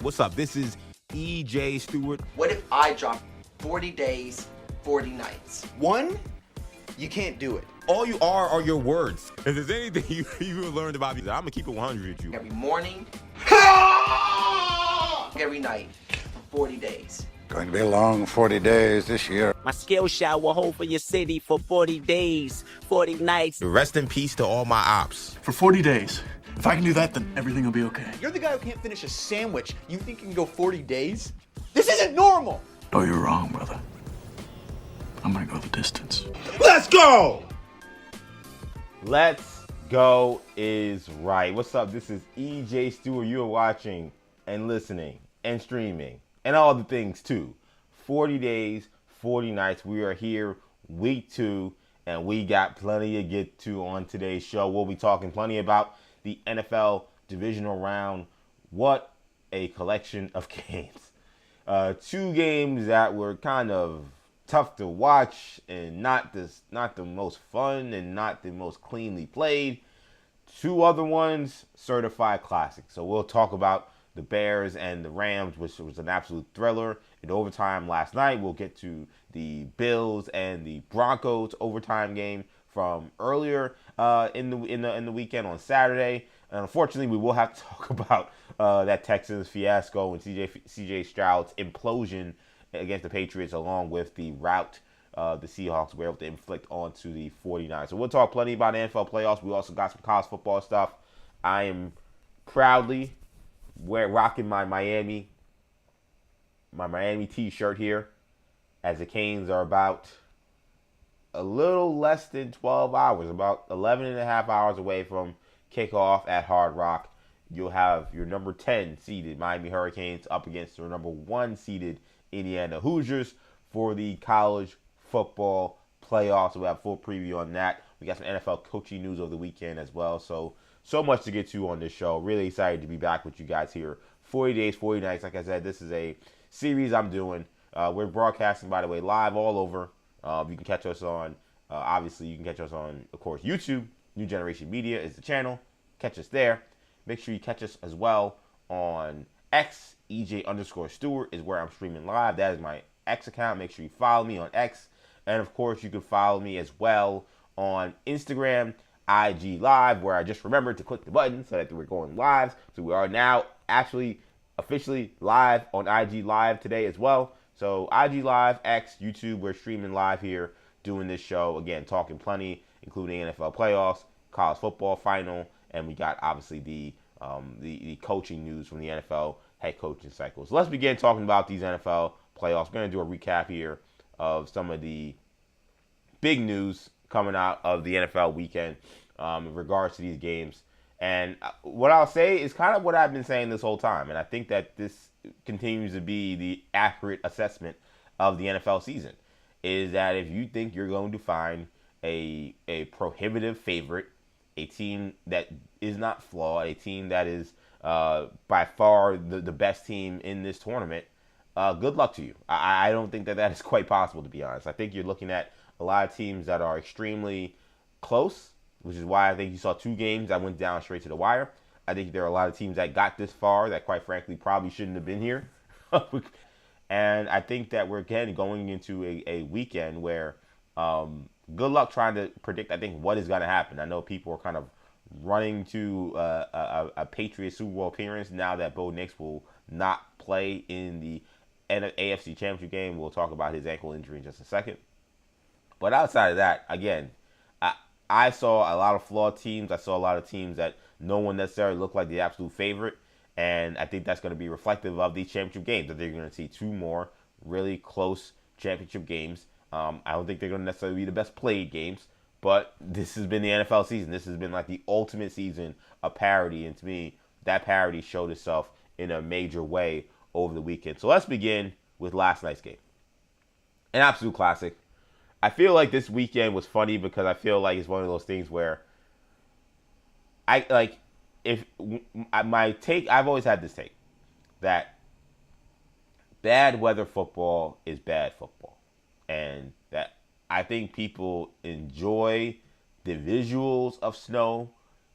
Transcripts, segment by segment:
What's up? This is EJ Stewart. What if I dropped 40 days, 40 nights? One, you can't do it. All you are your words. If there's anything you learned about me, I'm gonna keep it 100 with you. Every morning, every night, for 40 days. Going to be a long 40 days this year. My skill shot will hold for your city for 40 days, 40 nights. Rest in peace to all my ops. For 40 days. If I can do that, then everything will be okay. You're the guy who can't finish a sandwich. You think you can go 40 days? This isn't normal! Oh, you're wrong, brother. I'm gonna go the distance. Let's go! Let's go is right. What's up? This is EJ Stewart. You are watching and listening and streaming and all the things too. 40 days, 40 nights. We are here week 2 and we got plenty to get to on today's show. We'll be talking plenty about the NFL Divisional round. What a collection of games. 2 games that were kind of tough to watch and not the most fun and not the most cleanly played. 2 other ones, certified classics. So we'll talk about the Bears and the Rams, which was an absolute thriller in overtime last night. We'll get to the Bills and the Broncos overtime game from earlier in the weekend on Saturday. And unfortunately, we will have to talk about that Texans fiasco and CJ Stroud's implosion against the Patriots, along with the rout the Seahawks were able to inflict onto the 49ers. So we'll talk plenty about the NFL playoffs. We also got some college football stuff. I am proudly rocking my Miami t-shirt here, as the Canes are about a little less than 12 hours, about 11 and a half hours away from kickoff at Hard Rock. You'll have your number 10 seeded Miami Hurricanes up against your number 1 seeded Indiana Hoosiers for the college football playoffs. So we'll have full preview on that. We got some NFL coaching news over the weekend as well. So much to get to on this show. Really excited to be back with you guys here. 40 days, 40 nights. Like I said, this is a series I'm doing. We're broadcasting, by the way, live all over. You can catch us on, obviously, you can catch us on, of course, YouTube. New Generation Media is the channel. Catch us there. Make sure you catch us as well on X. EJ_Stewart is where I'm streaming live. That is my X account. Make sure you follow me on X. And, of course, you can follow me as well on Instagram, IG Live, where I just remembered to click the button so that we're going live. So we are now actually officially live on IG Live today as well. So IG Live, X, YouTube, we're streaming live here, doing this show. Again, talking plenty, including NFL playoffs, college football final, and we got obviously the coaching news from the NFL head coaching cycle. So let's begin talking about these NFL playoffs. We're going to do a recap here of some of the big news coming out of the NFL weekend in regards to these games. And what I'll say is kind of what I've been saying this whole time. And I think that this continues to be the accurate assessment of the NFL season, is that if you think you're going to find a prohibitive favorite, a team that is not flawed, a team that is by far the best team in this tournament, good luck to you. I don't think that is quite possible, to be honest. I think you're looking at a lot of teams that are extremely close, which is why I think you saw 2 games that went down straight to the wire. I think there are a lot of teams that got this far that, quite frankly, probably shouldn't have been here. And I think that we're, again, going into a weekend where good luck trying to predict, I think, what is going to happen. I know people are kind of running to a Patriots Super Bowl appearance now that Bo Nix will not play in the AFC Championship game. We'll talk about his ankle injury in just a second. But outside of that, again, I saw a lot of flawed teams. I saw a lot of teams that no one necessarily looked like the absolute favorite. And I think that's going to be reflective of these championship games, that they're going to see 2 more really close championship games. I don't think they're going to necessarily be the best played games, but this has been the NFL season. This has been like the ultimate season of parity. And to me, that parity showed itself in a major way over the weekend. So let's begin with last night's game. An absolute classic. I feel like this weekend was funny because I feel like it's one of those things where I've always had this take that bad weather football is bad football. And that I think people enjoy the visuals of snow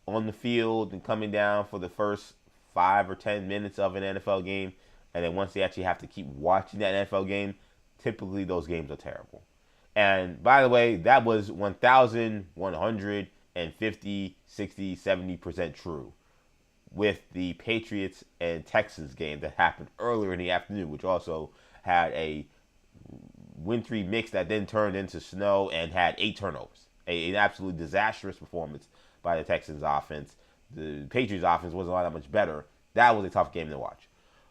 on the field and coming down for the first 5 or 10 minutes of an NFL game, and then once they actually have to keep watching that NFL game, typically those games are terrible. And by the way, that was 1,150, 60, 70% true with the Patriots and Texans game that happened earlier in the afternoon, which also had a wintry mix that then turned into snow and had 8 turnovers. An absolutely disastrous performance by the Texans offense. The Patriots offense wasn't all that much better. That was a tough game to watch.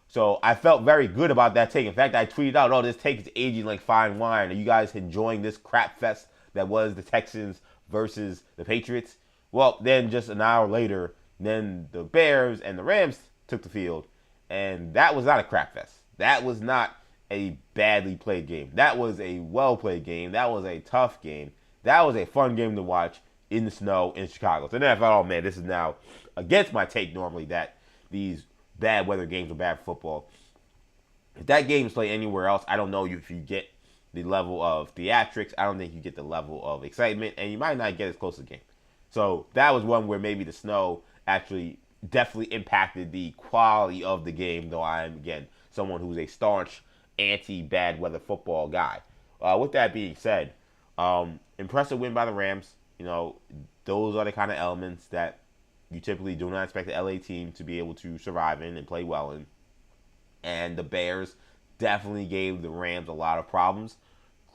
So I felt very good about that take. In fact, I tweeted out, "Oh, this take is aging like fine wine. Are you guys enjoying this crap fest that was the Texans versus the Patriots?" Well, then just an hour later, then the Bears and the Rams took the field, and that was not a crap fest. That was not a badly played game. That was a well-played game. That was a tough game. That was a fun game to watch in the snow in Chicago. So then I thought, oh man, this is now against my take normally that these bad weather games are bad for football. If that game is played anywhere else, I don't know if you get the level of theatrics. I don't think you get the level of excitement, and you might not get as close to the game. So that was one where maybe the snow actually definitely impacted the quality of the game, though I am, again, someone who's a staunch anti-bad weather football guy. With that being said, impressive win by the Rams. You know, those are the kind of elements that you typically do not expect the LA team to be able to survive in and play well in. And the Bears definitely gave the Rams a lot of problems.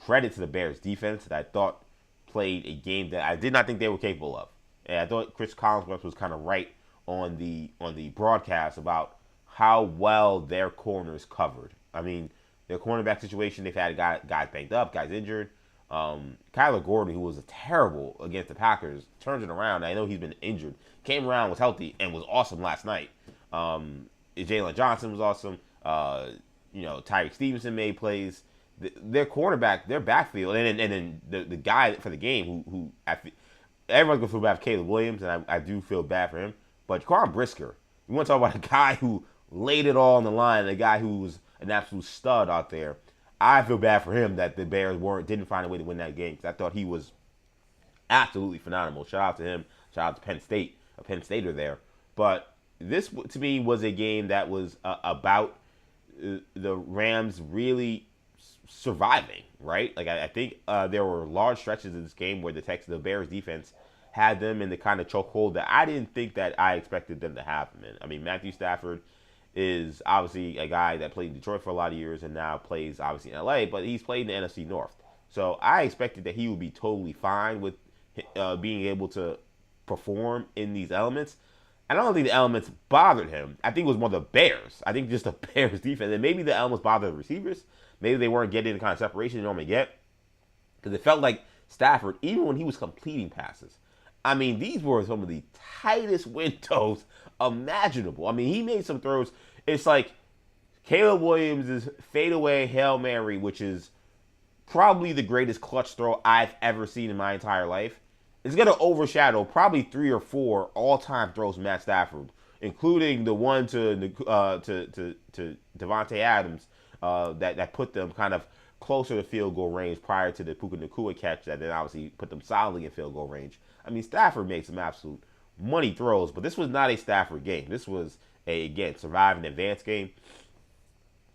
Credit to the Bears defense that I thought played a game that I did not think they were capable of. And I thought Chris Collinsworth was kind of right on the broadcast about how well their corners covered. I mean, their cornerback situation, they've had guys banged up, guys injured. Kyler Gordon, who was terrible against the Packers, turns it around. I know he's been injured. Came around, was healthy, and was awesome last night. Jalen Johnson was awesome. Tyreek Stevenson made plays. Their cornerback, their backfield, and then the guy for the game who everyone's gonna feel bad for Caleb Williams, and I do feel bad for him. But Quan Brisker, you want to talk about a guy who laid it all on the line, a guy who's an absolute stud out there. I feel bad for him that the Bears didn't find a way to win that game, because I thought he was absolutely phenomenal. Shout out to him. Shout out to Penn State, a Penn Stater there. But this, to me, was a game that was about the Rams really surviving, right? Like I think there were large stretches in this game where the Bears defense had them in the kind of chokehold that I didn't think that I expected them to have them in. I mean, Matthew Stafford is obviously a guy that played in Detroit for a lot of years and now plays obviously in LA, but he's played in the NFC North. So I expected that he would be totally fine with being able to perform in these elements. I don't think the elements bothered him. I think it was more the Bears. I think just the Bears defense. And maybe the elements bothered the receivers. Maybe they weren't getting the kind of separation they normally get. Because it felt like Stafford, even when he was completing passes, I mean, these were some of the tightest windows imaginable. I mean, he made some throws. It's like Caleb Williams' fadeaway Hail Mary, which is probably the greatest clutch throw I've ever seen in my entire life. It's going to overshadow probably 3 or 4 all-time throws from Matt Stafford, including the one to Devontae Adams that put them kind of closer to field goal range prior to the Puka Nacua catch that then obviously put them solidly in field goal range. I mean, Stafford made some absolute money throws, but this was not a Stafford game. This was again, survive and advance game.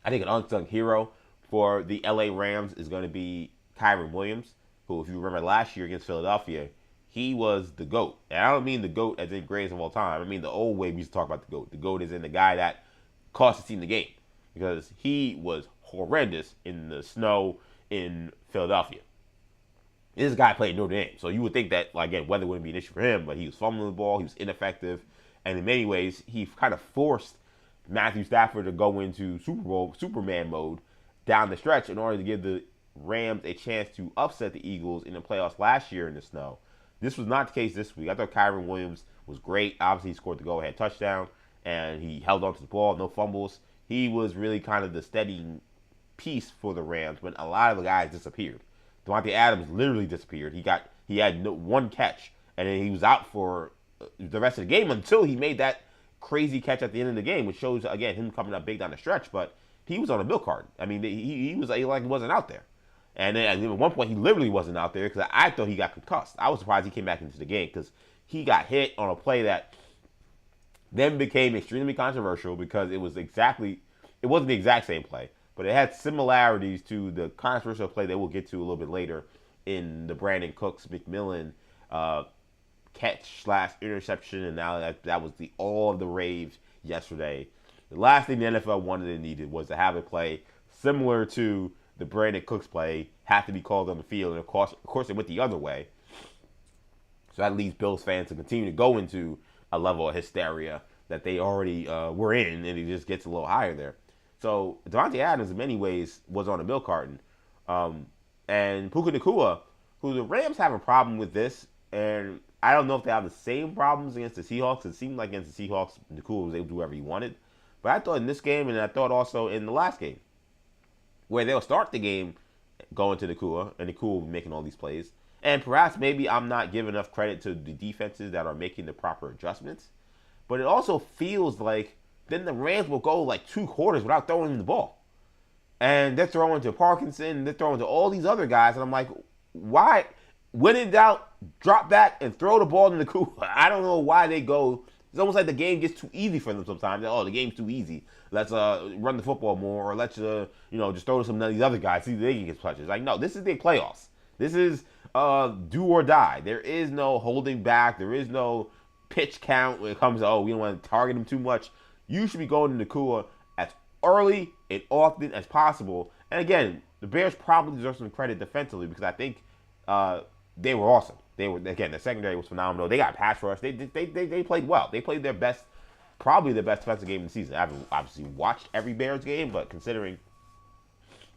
I think an unsung hero for the LA Rams is going to be Kyren Williams, who, if you remember last year against Philadelphia, he was the GOAT. And I don't mean the GOAT as in greatest of all time. I mean the old way we used to talk about the GOAT. The GOAT is in the guy that cost the team the game, because he was horrendous in the snow in Philadelphia. This guy played Notre Dame, so you would think that, like, again, weather wouldn't be an issue for him, but he was fumbling the ball, he was ineffective, and in many ways, he kind of forced Matthew Stafford to go into Superman mode down the stretch in order to give the Rams a chance to upset the Eagles in the playoffs last year in the snow. This was not the case this week. I thought Kyren Williams was great. Obviously, he scored the go-ahead touchdown, and he held on to the ball, no fumbles. He was really kind of the steadying piece for the Rams when a lot of the guys disappeared. Devontae Adams literally disappeared. He had one catch, and then he was out for the rest of the game until he made that crazy catch at the end of the game, which shows, again, him coming up big down the stretch. But he was on a milk carton. I mean, he was like he wasn't out there. And then at one point, he literally wasn't out there because I thought he got concussed. I was surprised he came back into the game because he got hit on a play that then became extremely controversial because it wasn't the exact same play, but it had similarities to the controversial play that we'll get to a little bit later in the Brandon Cooks McMillan catch / interception, and now that was all of the rave yesterday. The last thing the NFL wanted and needed was to have a play similar to the Brandon Cooks play have to be called on the field, and of course it went the other way. So that leads Bills fans to continue to go into a level of hysteria that they already were in, and it just gets a little higher there. So Devontae Adams, in many ways, was on a milk carton. And Puka Nacua, who the Rams have a problem with this, and I don't know if they have the same problems against the Seahawks. It seemed like against the Seahawks, Nacua was able to do whatever he wanted. But I thought in this game, and I thought also in the last game, where they'll start the game going to Nacua, and Nacua will be making all these plays. And perhaps maybe I'm not giving enough credit to the defenses that are making the proper adjustments. But it also feels like then the Rams will go like 2 quarters without throwing the ball. And they're throwing to Parkinson, they're throwing to all these other guys. And I'm like, why? When in doubt, drop back and throw the ball to Nacua. I don't know why they go. It's almost like the game gets too easy for them sometimes. Oh, the game's too easy. Let's run the football more, or let's just throw to some of these other guys, see if they can get touches. Like, no, this is the playoffs. This is do or die. There is no holding back. There is no pitch count when it comes to, we don't want to target him too much. You should be going to Nacua as early and often as possible. And again, the Bears probably deserve some credit defensively because I think they were awesome. They were, again, the secondary was phenomenal. They got pass rush. They played well. They played their best, probably the best defensive game of the season. I haven't obviously watched every Bears game, but considering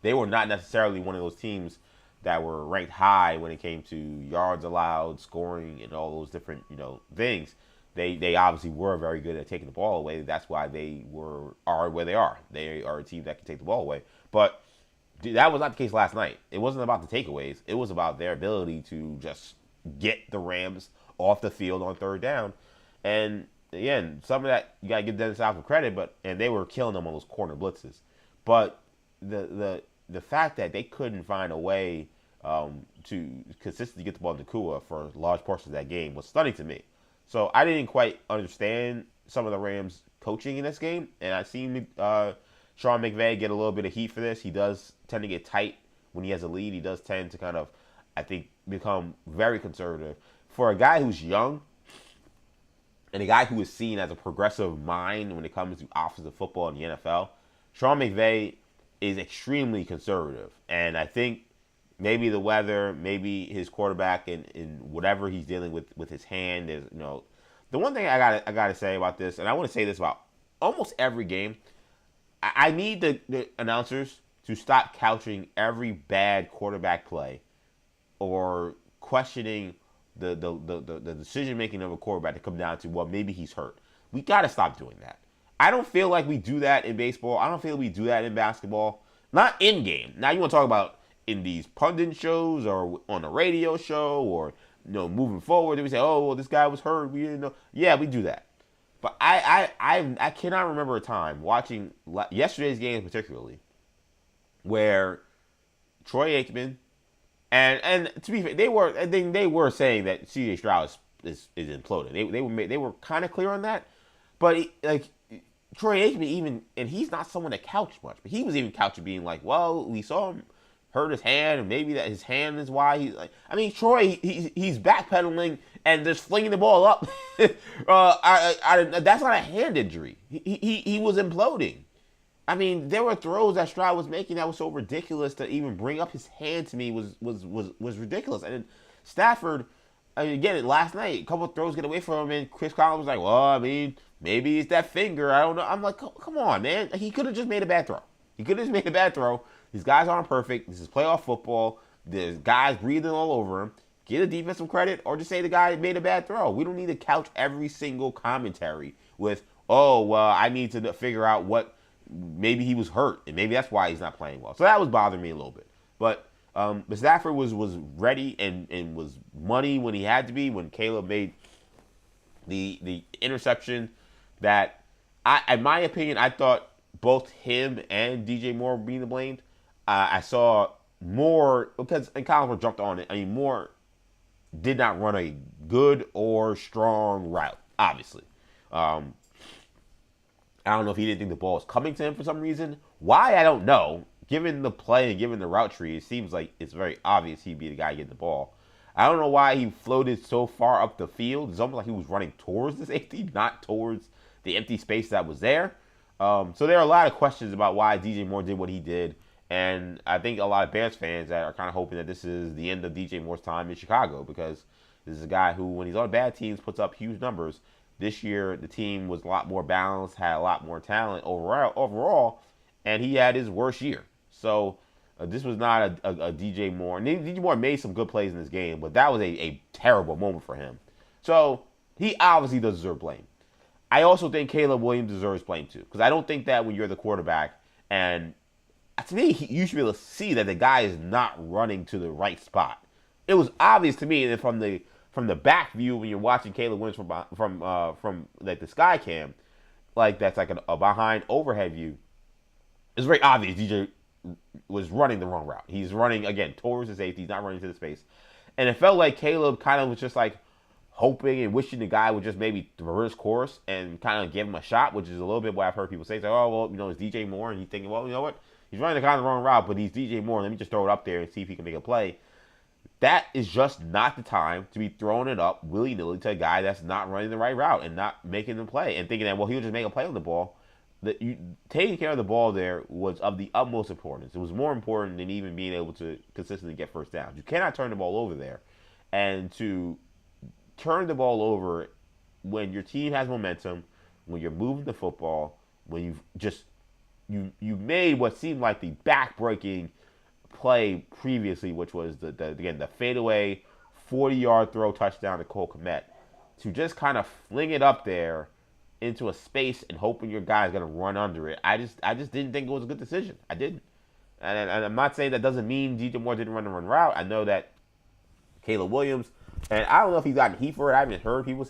they were not necessarily one of those teams that were ranked high when it came to yards allowed, scoring, and all those different things. They obviously were very good at taking the ball away. That's why they are where they are. They are a team that can take the ball away. But that was not the case last night. It wasn't about the takeaways. It was about their ability to just get the Rams off the field on third down. And again, some of that you gotta give Dennis Allen credit, and they were killing them on those corner blitzes. But the fact that they couldn't find a way to consistently get the ball to Nacua for large portions of that game was stunning to me. So I didn't quite understand some of the Rams coaching in this game, and I seen Sean McVay get a little bit of heat for this. He does tend to get tight when he has a lead. He does tend to kind of, I think, become very conservative. For a guy who's young and a guy who is seen as a progressive mind when it comes to offensive football in the NFL, Sean McVay is extremely conservative. And I think maybe the weather, maybe his quarterback and whatever he's dealing with his hand is, the one thing I gotta say about this, and I want to say this about almost every game, I need the announcers to stop couching every bad quarterback play or questioning the decision making of a quarterback to come down to, well, maybe he's hurt. We got to stop doing that. I don't feel like we do that in baseball. I don't feel we do that in basketball. Not in game. Now you want to talk about in these pundit shows or on a radio show or moving forward. We say, oh, well, this guy was hurt. We didn't know. Yeah, we do that. But I cannot remember a time watching yesterday's game particularly where Troy Aikman and to be fair, they were saying that C.J. Stroud is imploding. They were kind of clear on that, but Troy Aikman even, and he's not someone that couched much, but he was even couching being like, well, we saw him hurt his hand, and maybe that his hand is why he's like. I mean, Troy, he's backpedaling and just flinging the ball up. That's not a hand injury. He was imploding. I mean, there were throws that Stroud was making that was so ridiculous to even bring up his hand to me was ridiculous. And Stafford, again, last night, a couple of throws get away from him, and Chris Collins was like, well, I mean, maybe it's that finger. I don't know. I'm like, come on, man. He could have just made a bad throw. These guys aren't perfect. This is playoff football. There's guys breathing all over him. Get a defense some credit, or just say the guy made a bad throw. We don't need to couch every single commentary with, oh, well, I need to figure out what, maybe he was hurt, and maybe that's why he's not playing well. So that was bothering me a little bit. But Stafford was ready and was money when he had to be, when Caleb made the interception that, in my opinion, I thought both him and DJ Moore were being blamed. I saw Moore, because and Collins jumped on it. I mean, Moore did not run a good or strong route, obviously. I don't know if he didn't think the ball was coming to him for some reason. Why, I don't know. Given the play and given the route tree, it seems like it's very obvious he'd be the guy getting the ball. I don't know why he floated so far up the field. It's almost like he was running towards the safety, not towards the empty space that was there. So there are a lot of questions about why DJ Moore did what he did. And I think a lot of Bears fans that are kind of hoping that this is the end of DJ Moore's time in Chicago, because this is a guy who, when he's on bad teams, puts up huge numbers. This year, the team was a lot more balanced, had a lot more talent overall, and he had his worst year. So this was not a DJ Moore. And DJ Moore made some good plays in this game, but that was a terrible moment for him. So he obviously does deserve blame. I also think Caleb Williams deserves blame too, because I don't think that when you're the quarterback, and to me, you should be able to see that the guy is not running to the right spot. It was obvious to me that from the back view when you're watching Caleb Williams from like the sky cam, like that's like a behind overhead view. It's very obvious DJ was running the wrong route. He's running again towards the safety. He's not running to the space, and it felt like Caleb kind of was just like hoping and wishing the guy would just maybe reverse course and kind of give him a shot, which is a little bit what I've heard people say. It's like, oh, well, you know, it's DJ Moore, and he's thinking, well, you know what? He's running the kind of wrong route, but he's DJ Moore. Let me just throw it up there and see if he can make a play. That is just not the time to be throwing it up willy-nilly to a guy that's not running the right route and not making the play and thinking that, well, he'll just make a play on the ball. Taking care of the ball there was of the utmost importance. It was more important than even being able to consistently get first downs. You cannot turn the ball over there. And to turn the ball over when your team has momentum, when you're moving the football, when you've just you made what seemed like the back-breaking play previously, which was the fadeaway 40-yard throw touchdown to Cole Kmet, to just kind of fling it up there into a space and hoping your guy's gonna run under it. I just didn't think it was a good decision. I didn't, and I'm not saying that doesn't mean DJ Moore didn't run the run route. I know that Caleb Williams, and I don't know if he's gotten heat for it. I haven't heard people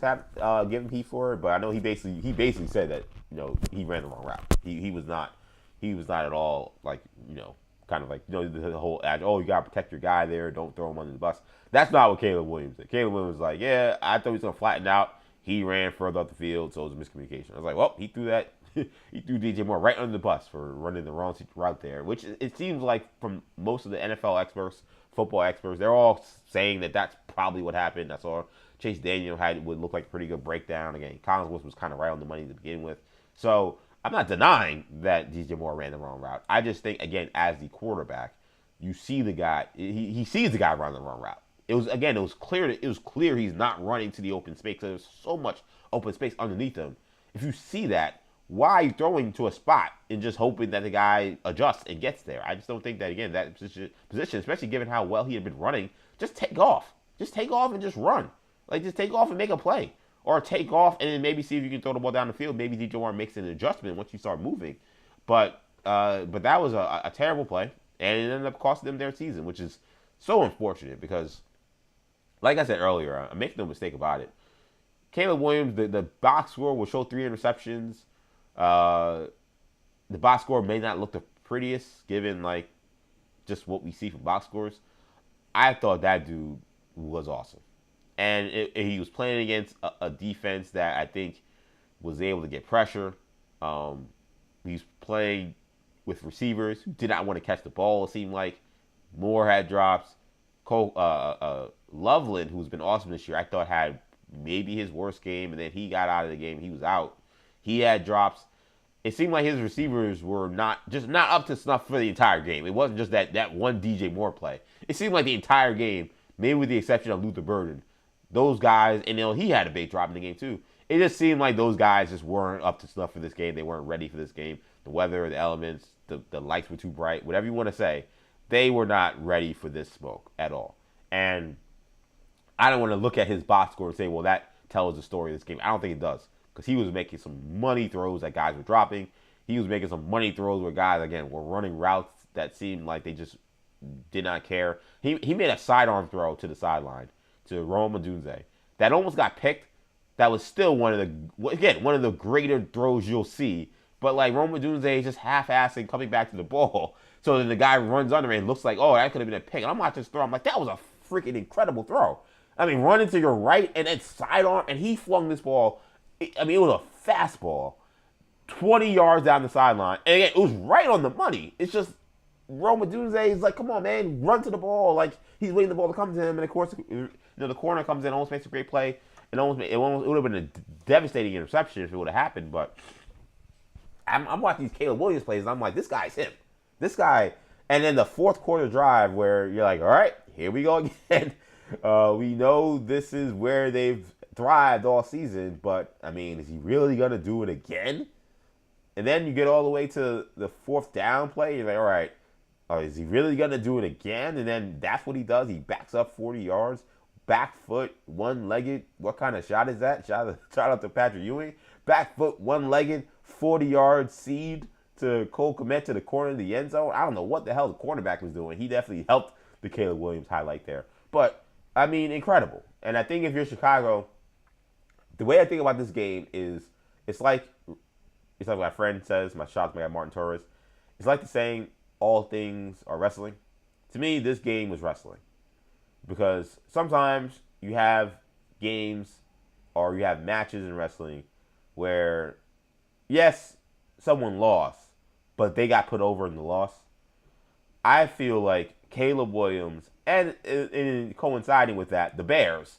giving heat for it, but I know he basically said that, you know, he ran the wrong route. He was not at all like, you know, kind of like, you know, the whole oh, you gotta protect your guy there, don't throw him under the bus. That's not what Caleb Williams did. Caleb Williams was like, yeah, I thought he was gonna flatten out. He ran further up the field, so it was a miscommunication. I was like, well, he threw DJ Moore right under the bus for running the wrong route there, which it seems like from most of the NFL experts, football experts, they're all saying that that's probably what happened. That's all. Chase Daniel would look like a pretty good breakdown. Again, Collinsworth was kind of right on the money to begin with. So I'm not denying that DJ Moore ran the wrong route. I just think, again, as the quarterback, you see the guy, he sees the guy running the wrong route. It was clear he's not running to the open space. There's so much open space underneath him. If you see that, why are you throwing to a spot and just hoping that the guy adjusts and gets there? I just don't think that, again, that position, especially given how well he had been running, just take off. Just take off and just run. Like, just take off and make a play. Or take off and then maybe see if you can throw the ball down the field. Maybe DJ Moore makes an adjustment once you start moving. But that was a terrible play, and it ended up costing them their season, which is so unfortunate because, like I said earlier, I'm making no mistake about it. Caleb Williams, the box score will show 3 interceptions. The box score may not look the prettiest given like just what we see from box scores. I thought that dude was awesome. And he was playing against a defense that I think was able to get pressure. He's playing with receivers who did not want to catch the ball, it seemed like. Moore had drops. Loveland, who's been awesome this year, I thought had maybe his worst game, and then he got out of the game. He was out. He had drops. It seemed like his receivers were not up to snuff for the entire game. It wasn't just that one DJ Moore play. It seemed like the entire game, maybe with the exception of Luther Burden, those guys, and he had a big drop in the game too. It just seemed like those guys just weren't up to snuff for this game. They weren't ready for this game. The weather, the elements, the lights were too bright, whatever you want to say. They were not ready for this smoke at all. And I don't want to look at his box score and say, well, that tells the story of this game. I don't think it does, because he was making some money throws that guys were dropping. He was making some money throws where guys, again, were running routes that seemed like they just did not care. He made a sidearm throw to the sideline to Rome Odunze that almost got picked. That was still one of the greater throws you'll see. But like Rome Odunze is just half-assing coming back to the ball. So then the guy runs under it and looks like, oh, that could have been a pick. And I'm watching this throw. I'm like, that was a freaking incredible throw. I mean, running to your right and then sidearm, and he flung this ball. I mean, it was a fastball 20 yards down the sideline. And again, it was right on the money. It's just Rome Odunze is like, come on, man, run to the ball. Like, he's waiting the ball to come to him. And, of course, the corner comes in, almost makes a great play. It would have been a devastating interception if it would have happened. But I'm watching these Caleb Williams plays, and I'm like, this guy's him. This guy. And then the fourth quarter drive where you're like, all right, here we go again. We know this is where they've thrived all season. But, I mean, is he really going to do it again? And then you get all the way to the fourth down play. You're like, all right, is he really going to do it again? And then that's what he does. He backs up 40 yards, back foot, one-legged. What kind of shot is that? Shout out to Patrick Ewing. Back foot, one-legged, 40-yard seed to Cole Kmet to the corner of the end zone. I don't know what the hell the cornerback was doing. He definitely helped the Caleb Williams highlight there. But, I mean, incredible. And I think if you're Chicago, the way I think about this game is it's like my friend says, my shot man Martin Torres. It's like the saying, all things are wrestling. To me, this game was wrestling. Because sometimes you have games or you have matches in wrestling where, yes, someone lost, but they got put over in the loss. I feel like Caleb Williams, and coinciding with that, the Bears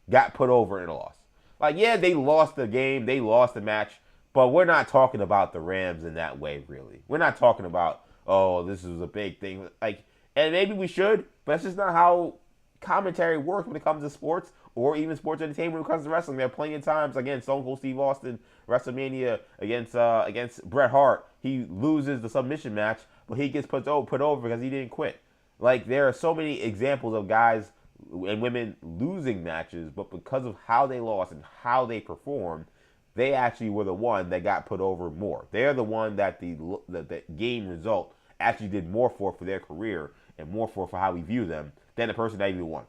got put over in a loss. Like, yeah, they lost the game, they lost the match, but we're not talking about the Rams in that way, really. We're not talking about, oh, this is a big thing. Like, and maybe we should, but that's just not how commentary works when it comes to sports or even sports entertainment when it comes to wrestling. There are plenty of times, again, Stone Cold Steve Austin, WrestleMania against Bret Hart. He loses the submission match, but he gets put over because he didn't quit. Like, there are so many examples of guys and women losing matches, but because of how they lost and how they performed, they actually were the one that got put over more. They're the one that the game result actually did more for their career and more for how we view them than the person that even won.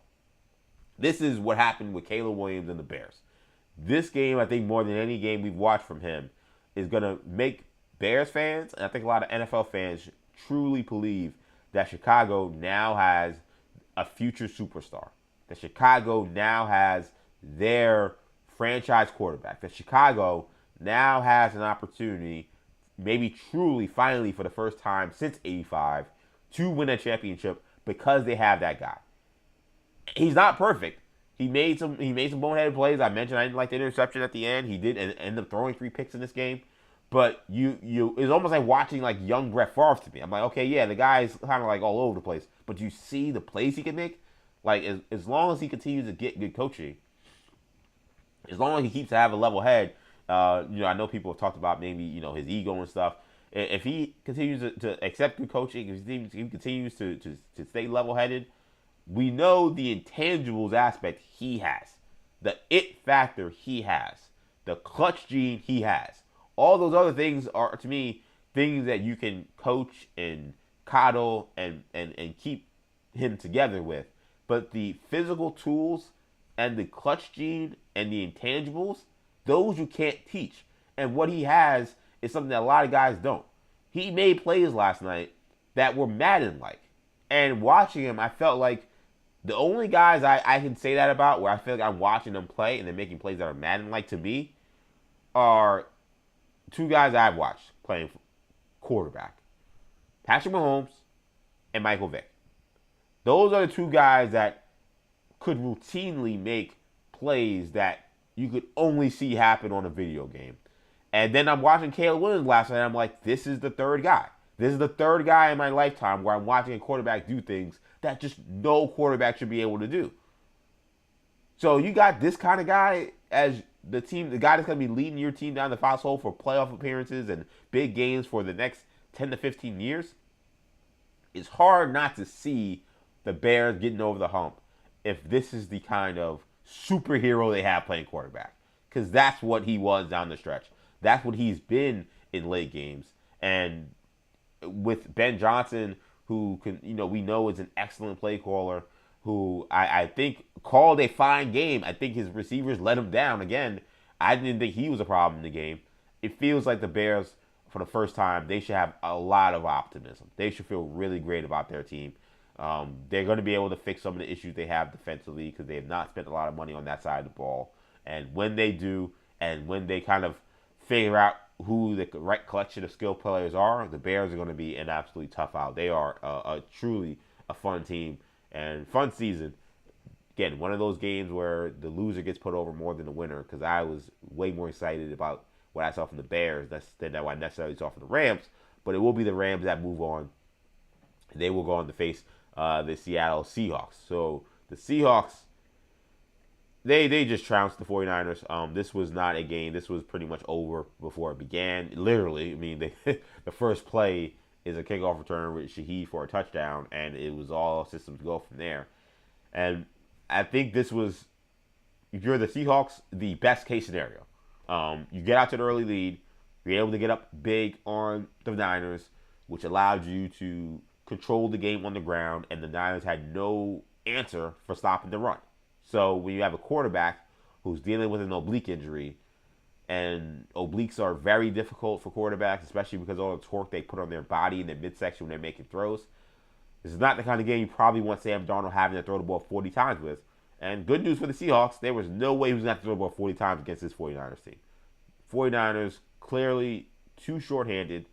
This is what happened with Caleb Williams and the Bears. This game, I think more than any game we've watched from him, is going to make Bears fans, and I think a lot of NFL fans, truly believe that Chicago now has a future superstar. That Chicago now has their franchise quarterback. That Chicago now has an opportunity, maybe truly, finally, for the first time since '85, to win a championship because they have that guy. He's not perfect. He made some boneheaded plays. I mentioned I didn't like the interception at the end. He did end up throwing 3 picks in this game. But it's almost like watching like young Brett Favre to me. I'm like, okay, yeah, the guy's kind of like all over the place. But you see the plays he can make? Like, as long as he continues to get good coaching, as long as he keeps to have a level head, I know people have talked about maybe, his ego and stuff. If he continues to accept good coaching, if he continues to stay level-headed, we know the intangibles aspect he has, the it factor he has, the clutch gene he has. All those other things are, to me, things that you can coach and coddle and keep him together with. But the physical tools and the clutch gene and the intangibles, those you can't teach. And what he has is something that a lot of guys don't. He made plays last night that were Madden-like. And watching him, I felt like the only guys I can say that about, where I feel like I'm watching them play and they're making plays that are Madden-like to me, are 2 guys I've watched playing quarterback. Patrick Mahomes and Michael Vick. Those are the 2 guys that could routinely make plays that you could only see happen on a video game. And then I'm watching Caleb Williams last night, and I'm like, this is the 3rd guy. This is the 3rd guy in my lifetime where I'm watching a quarterback do things that just no quarterback should be able to do. So you got this kind of guy as the guy that's going to be leading your team down the foxhole for playoff appearances and big games for the next 10 to 15 years. It's hard not to see the Bears getting over the hump if this is the kind of superhero they have playing quarterback. Because that's what he was down the stretch. That's what he's been in late games. And with Ben Johnson, who we know is an excellent play caller, who I think called a fine game. I think his receivers let him down again. I didn't think he was a problem in the game. It feels like the Bears, for the first time, they should have a lot of optimism. They should feel really great about their team. They're going to be able to fix some of the issues they have defensively because they have not spent a lot of money on that side of the ball. And when they do, and when they kind of figure out who the right collection of skilled players are, the Bears are going to be an absolutely tough out. They are a truly a fun team and fun season. Again, one of those games where the loser gets put over more than the winner, because I was way more excited about what I saw from the Bears than what I necessarily saw from the Rams. But it will be the Rams that move on. They will go on to face the Seattle Seahawks. So the Seahawks, they just trounced the 49ers. This was not a game. This was pretty much over before it began. Literally, I mean, the first play is a kickoff return with Shaheed for a touchdown, and it was all systems go from there. And I think this was, if you're the Seahawks, the best case scenario. You get out to the early lead, you're able to get up big on the Niners, which allowed you to control the game on the ground, and the Niners had no answer for stopping the run. So when you have a quarterback who's dealing with an oblique injury, and obliques are very difficult for quarterbacks, especially because of all the torque they put on their body in their midsection when they're making throws. This is not the kind of game you probably want Sam Darnold having to throw the ball 40 times with. And good news for the Seahawks, there was no way he was going to have to throw the ball 40 times against this 49ers team. 49ers clearly too shorthanded.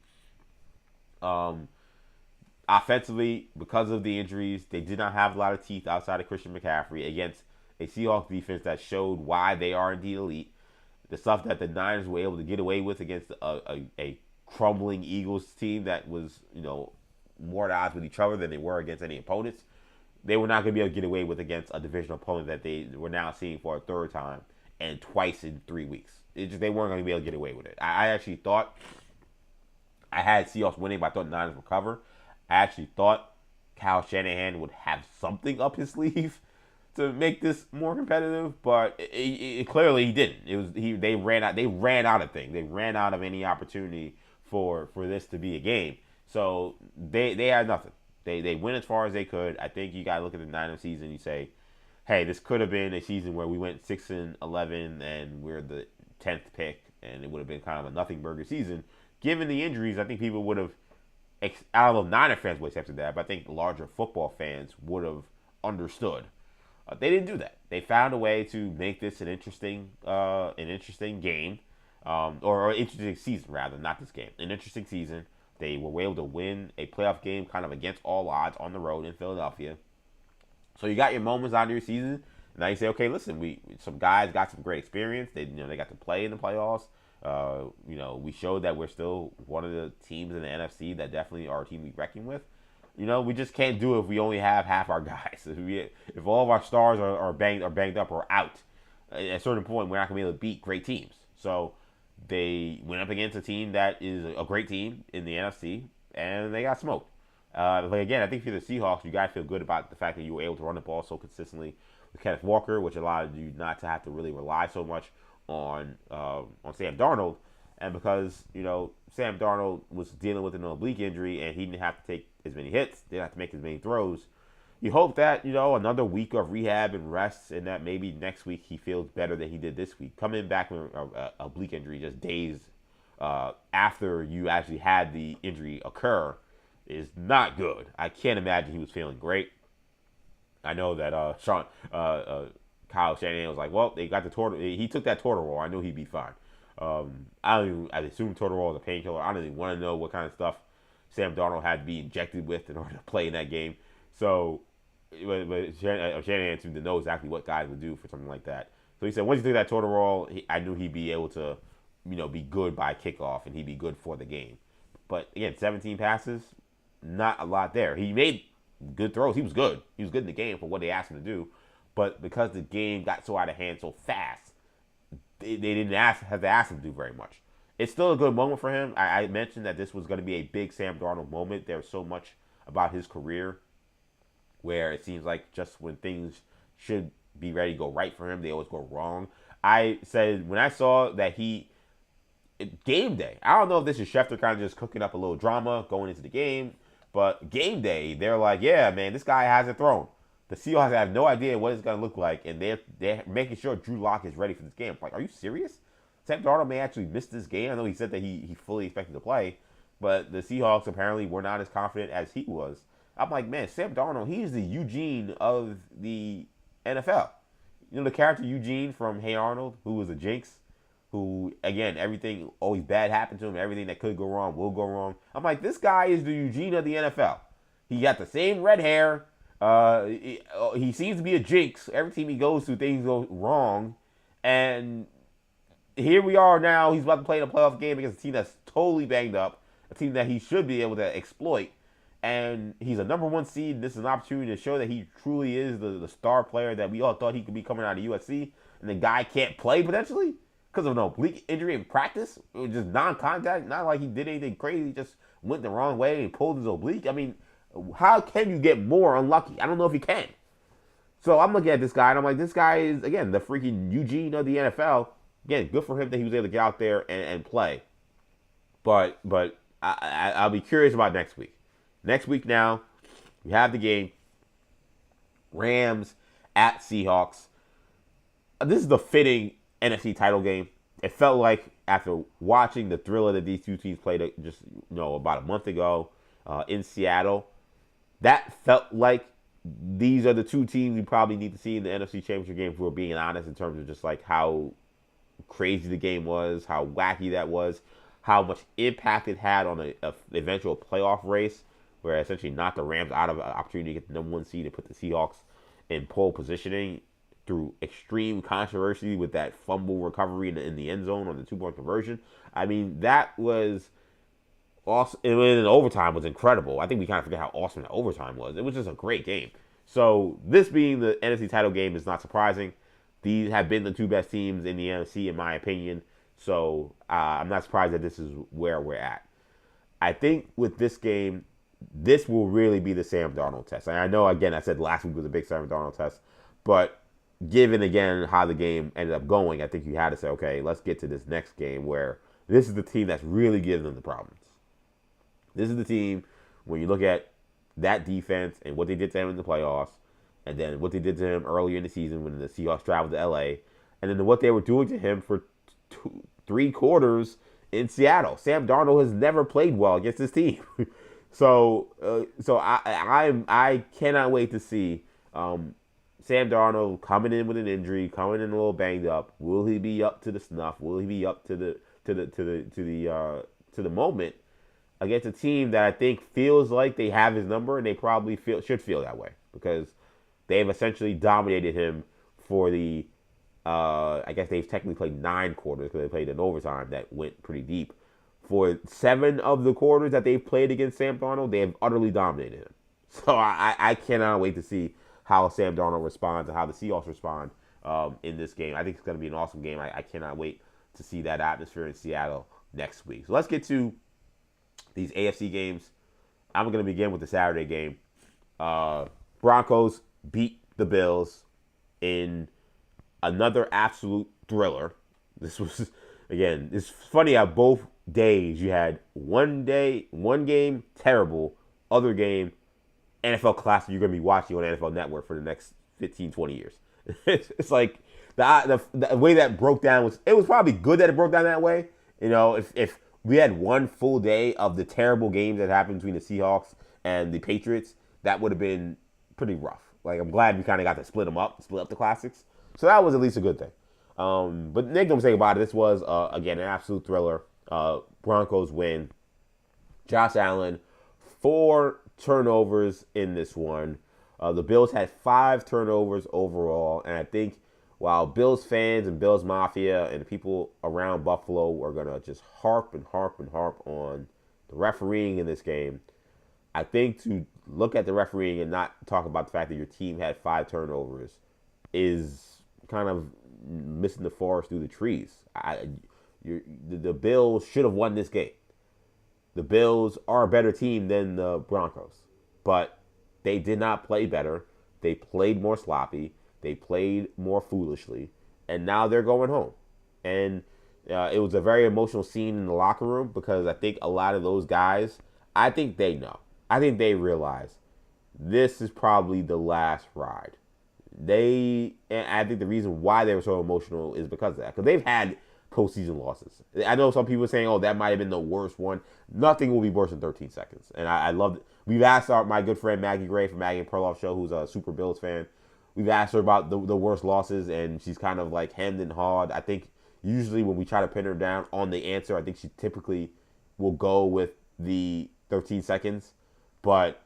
Offensively, because of the injuries, they did not have a lot of teeth outside of Christian McCaffrey against a Seahawks defense that showed why they are indeed elite. The stuff that the Niners were able to get away with against a crumbling Eagles team that was, more at odds with each other than they were against any opponents, they were not going to be able to get away with against a divisional opponent that they were now seeing for a third time and twice in 3 weeks. They weren't going to be able to get away with it. I actually thought I had Seahawks winning, but I thought the Niners would cover. I actually thought Kyle Shanahan would have something up his sleeve to make this more competitive, but it clearly he didn't. They ran out of things. They ran out of any opportunity for this to be a game. So they had nothing. They went as far as they could. I think you got to look at the Niners season and you say, hey, this could have been a season where we went 6-11 and we're the 10th pick, and it would have been kind of a nothing burger season. Given the injuries, I think people would have, I don't know if Niner fans would have accepted that, but I think larger football fans would have understood. They didn't do that. They found a way to make this an interesting game, or an interesting season rather, not this game. An interesting season. They were able to win a playoff game kind of against all odds on the road in Philadelphia. So you got your moments out of your season. And now you say, okay, listen, some guys got some great experience. They got to play in the playoffs. We showed that we're still one of the teams in the NFC that definitely are a team we reckon with. We just can't do it if we only have half our guys. If all of our stars are banged up or out, at a certain point, we're not going to be able to beat great teams. So they went up against a team that is a great team in the NFC, and they got smoked. Again, I think for the Seahawks, you got to feel good about the fact that you were able to run the ball so consistently with Kenneth Walker, which allowed you not to have to really rely so much on Sam Darnold. And because, Sam Darnold was dealing with an oblique injury and he didn't have to take as many hits, didn't have to make as many throws, you hope that, another week of rehab and rest, and that maybe next week he feels better than he did this week. Coming back from an oblique injury just days after you actually had the injury occur is not good. I can't imagine he was feeling great. I know that Kyle Shanahan was like, well, they got the total. He took that Toradol. I knew he'd be fine. I assume Toradol is a painkiller. I don't even want to know what kind of stuff Sam Darnold had to be injected with in order to play in that game. So, but Shanahan seemed to know exactly what guys would do for something like that. So he said once he took that Toradol, I knew he'd be able to, be good by kickoff and he'd be good for the game. But again, 17 passes, not a lot there. He made good throws. He was good. He was good in the game for what they asked him to do. But because the game got so out of hand so fast, they didn't have to ask him to do very much. It's still a good moment for him. I mentioned that this was going to be a big Sam Darnold moment. There's so much about his career where it seems like just when things should be ready to go right for him, they always go wrong. I said when I saw that game day, I don't know if this is Schefter kind of just cooking up a little drama going into the game, but game day, they're like, yeah, man, this guy hasn't thrown. The Seahawks have no idea what it's going to look like, and they're making sure Drew Lock is ready for this game. I'm like, are you serious? Sam Darnold may actually miss this game. I know he said that he fully expected to play, but the Seahawks apparently were not as confident as he was. I'm like, man, Sam Darnold, he's the Eugene of the NFL. The character Eugene from Hey Arnold, who was a jinx? who, again, everything always bad happened to him. Everything that could go wrong will go wrong. I'm like, this guy is the Eugene of the NFL. He got the same red hair. He seems to be a jinx. Every team he goes to, things go wrong. And here we are now. He's about to play in a playoff game against a team that's totally banged up, a team that he should be able to exploit. And he's a number 1 seed. This is an opportunity to show that he truly is the star player that we all thought he could be coming out of USC. And the guy can't play potentially because of an oblique injury in practice. It was just non-contact. Not like he did anything crazy. He just went the wrong way and pulled his oblique. I mean, how can you get more unlucky? I don't know if you can. So I'm looking at this guy, and I'm like, this guy is, again, the freaking Eugene of the NFL. Again, good for him that he was able to get out there and play. But I'll be curious about next week. Next week now, we have the game. Rams at Seahawks. This is the fitting NFC title game. It felt like after watching the thriller that these two teams played just about a month ago in Seattle, that felt like these are the two teams we probably need to see in the NFC Championship game, if we're being honest, in terms of just like how crazy the game was, how wacky that was, how much impact it had on a eventual playoff race, where essentially knocked the Rams out of an opportunity to get the number 1 seed and put the Seahawks in pole positioning through extreme controversy with that fumble recovery in the end zone on the 2-point conversion. I mean, that was awesome. And in overtime was incredible. I think we kind of forget how awesome that overtime was. It was just a great game. So this being the NFC title game is not surprising. These have been the 2 best teams in the NFC, in my opinion. So I'm not surprised that this is where we're at. I think with this game, this will really be the Sam Darnold test. And I know, again, I said last week was a big Sam Darnold test. But given, again, how the game ended up going, I think you had to say, okay, let's get to this next game where this is the team that's really giving them the problems. This is the team, when you look at that defense and what they did to him in the playoffs, and then what they did to him earlier in the season when the Seahawks traveled to LA, and then what they were doing to him for 3 quarters in Seattle. Sam Darnold has never played well against this team. So I cannot wait to see Sam Darnold coming in with an injury, coming in a little banged up. Will he be up to the snuff? Will he be up to the moment against a team that I think feels like they have his number, and they probably should feel that way, because they've essentially dominated him for the I guess they've technically played 9 quarters, because they played an overtime that went pretty deep. For 7 of the quarters that they've played against Sam Darnold, they have utterly dominated him. So I cannot wait to see how Sam Darnold responds and how the Seahawks respond in this game. I think it's going to be an awesome game. I cannot wait to see that atmosphere in Seattle next week. So let's get to these AFC games. I'm going to begin with the Saturday game. Broncos beat the Bills in another absolute thriller. This was, again, it's funny how both days you had one game terrible, other game NFL classic you're going to be watching on NFL Network for the next 15, 20 years. It's like the way that broke down it was probably good that it broke down that way. If we had one full day of the terrible games that happened between the Seahawks and the Patriots, that would have been pretty rough. Like, I'm glad we kind of got to split up the classics. So that was at least a good thing. But make no mistake about it, this was, again, an absolute thriller. Broncos win. Josh Allen, 4 turnovers in this one. The Bills had 5 turnovers overall. And I think while Bills fans and Bills Mafia and the people around Buffalo are going to just harp on the refereeing in this game, I think to look at the refereeing and not talk about the fact that your team had 5 turnovers is kind of missing the forest through the trees. The Bills should have won this game. The Bills are a better team than the Broncos, but they did not play better. They played more sloppy. They played more foolishly, and now they're going home. And it was a very emotional scene in the locker room, because I think a lot of those guys, I think they know. I think they realize this is probably the last ride. And I think the reason why they were so emotional is because of that. Because they've had postseason losses. I know some people are saying, oh, that might have been the worst one. Nothing will be worse than 13 seconds. And I love it. We've asked my good friend Maggie Gray from Maggie and Perloff Show, who's a super Bills fan. We've asked her about the worst losses, and she's kind of like hemmed and hawed. I think Usually when we try to pin her down on the answer, I think she typically will go with the 13 seconds. But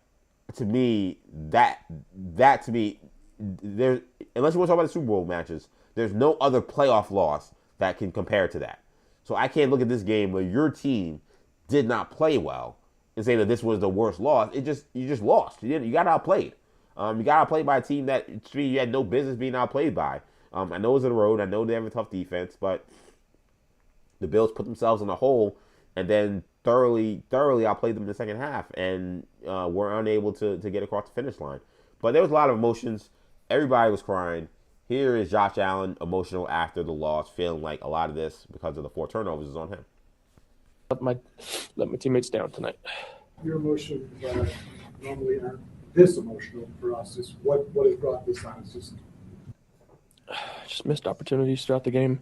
to me, that to me, there, unless you want to talk about the Super Bowl matches, there's no other playoff loss that can compare to that. So I can't look at this game where your team did not play well and say that this was the worst loss. You just lost. You got outplayed. You got outplayed by a team that you had no business being outplayed by. I know it's on the road. I know they have a tough defense, but the Bills put themselves in a hole and then thoroughly outplayed them in the second half and were unable to get across the finish line. But there was a lot of emotions. Everybody was crying. Here is Josh Allen, emotional after the loss, feeling like a lot of this, because of the 4 turnovers, is on him. Let my teammates down tonight. Your emotions normally aren't this emotional for us. Is what has brought this on? It's just missed opportunities throughout the game.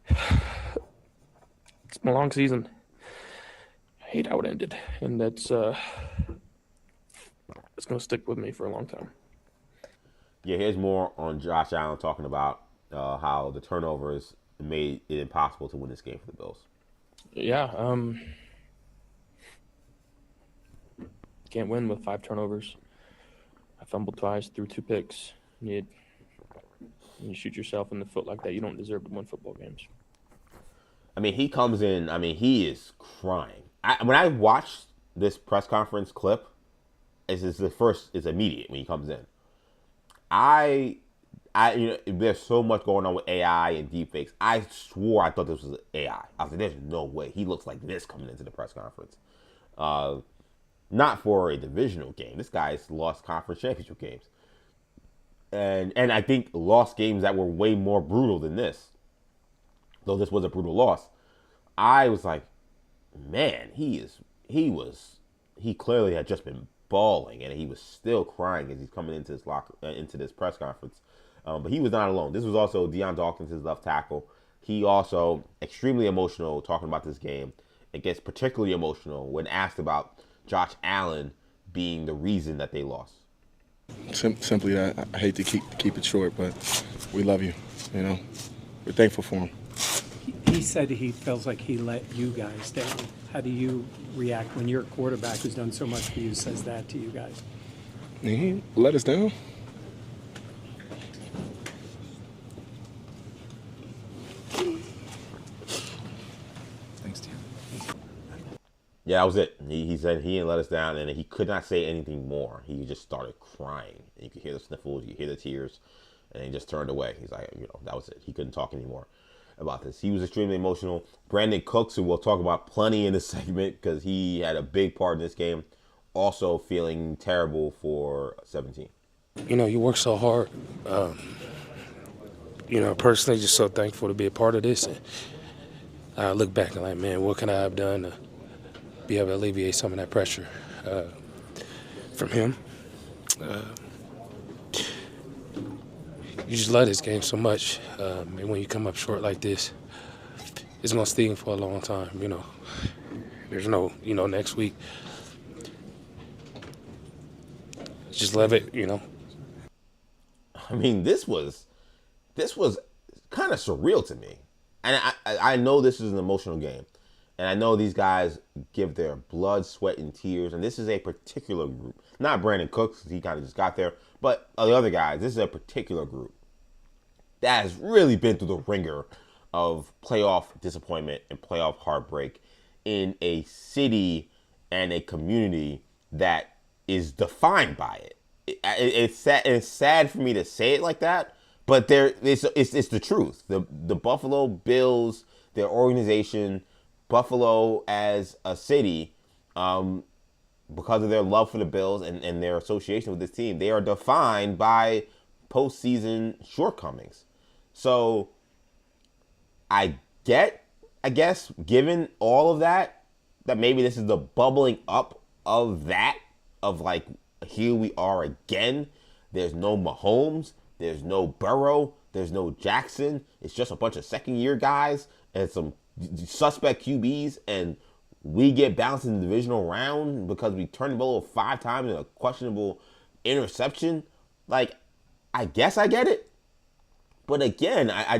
It's been a long season. I hate how it ended, and that's it's going to stick with me for a long time. Yeah, here's more on Josh Allen talking about how the turnovers made it impossible to win this game for the Bills. Yeah, can't win with 5 turnovers. I fumbled twice, threw 2 picks. You shoot yourself in the foot like that, you don't deserve to win football games. I mean, he comes in, he is crying. When I watched this press conference clip, it's immediate when he comes in. There's so much going on with AI and deepfakes. I swore I thought this was AI. I was like, there's no way he looks like this coming into the press conference. Not for a divisional game. This guy's lost conference championship games. And I think lost games that were way more brutal than this. Though this was a brutal loss. I was like, man, he clearly had just been bawling, and he was still crying as he's coming into this press conference. But he was not alone. This was also Deion Dawkins, his left tackle. He also extremely emotional talking about this game. It gets particularly emotional when asked about Josh Allen being the reason that they lost. Simply that. I hate to keep it short, but we love you. We're thankful for him. He said he feels like he let you guys down. How do you react when your quarterback who's done so much for you says that to you guys? He let us down. Thanks, Tim. Yeah, that was it. He said he didn't let us down, and he could not say anything more. He just started crying. And you could hear the sniffles, you could hear the tears, and he just turned away. He's like, that was it. He couldn't talk anymore about this. He was extremely emotional. Brandon Cooks, who we'll talk about plenty in this segment because he had a big part in this game, also feeling terrible for 17. You work so hard. Personally, just so thankful to be a part of this. And I look back and like, man, what can I have done to be able to alleviate some of that pressure from him? You just love this game so much, and when you come up short like this, it's gonna sting for a long time. There's no, next week. Just love it. This was kind of surreal to me, and I know this is an emotional game, and I know these guys give their blood, sweat, and tears, and this is a particular group. Not Brandon Cooks, he kind of just got there, but the other guys. This is a particular group that has really been through the ringer of playoff disappointment and playoff heartbreak in a city and a community that is defined by it. It's sad for me to say it like that, but it's the truth. The Buffalo Bills, their organization, Buffalo as a city, because of their love for the Bills and their association with this team, they are defined by postseason shortcomings. So I guess, given all of that maybe this is the bubbling up of that, of like, here we are again. There's no Mahomes, there's no Burrow, there's no Jackson. It's just a bunch of second-year guys and some suspect QBs, and we get bounced in the divisional round because we turned the ball over 5 times in a questionable interception. Like, I guess I get it. But again, I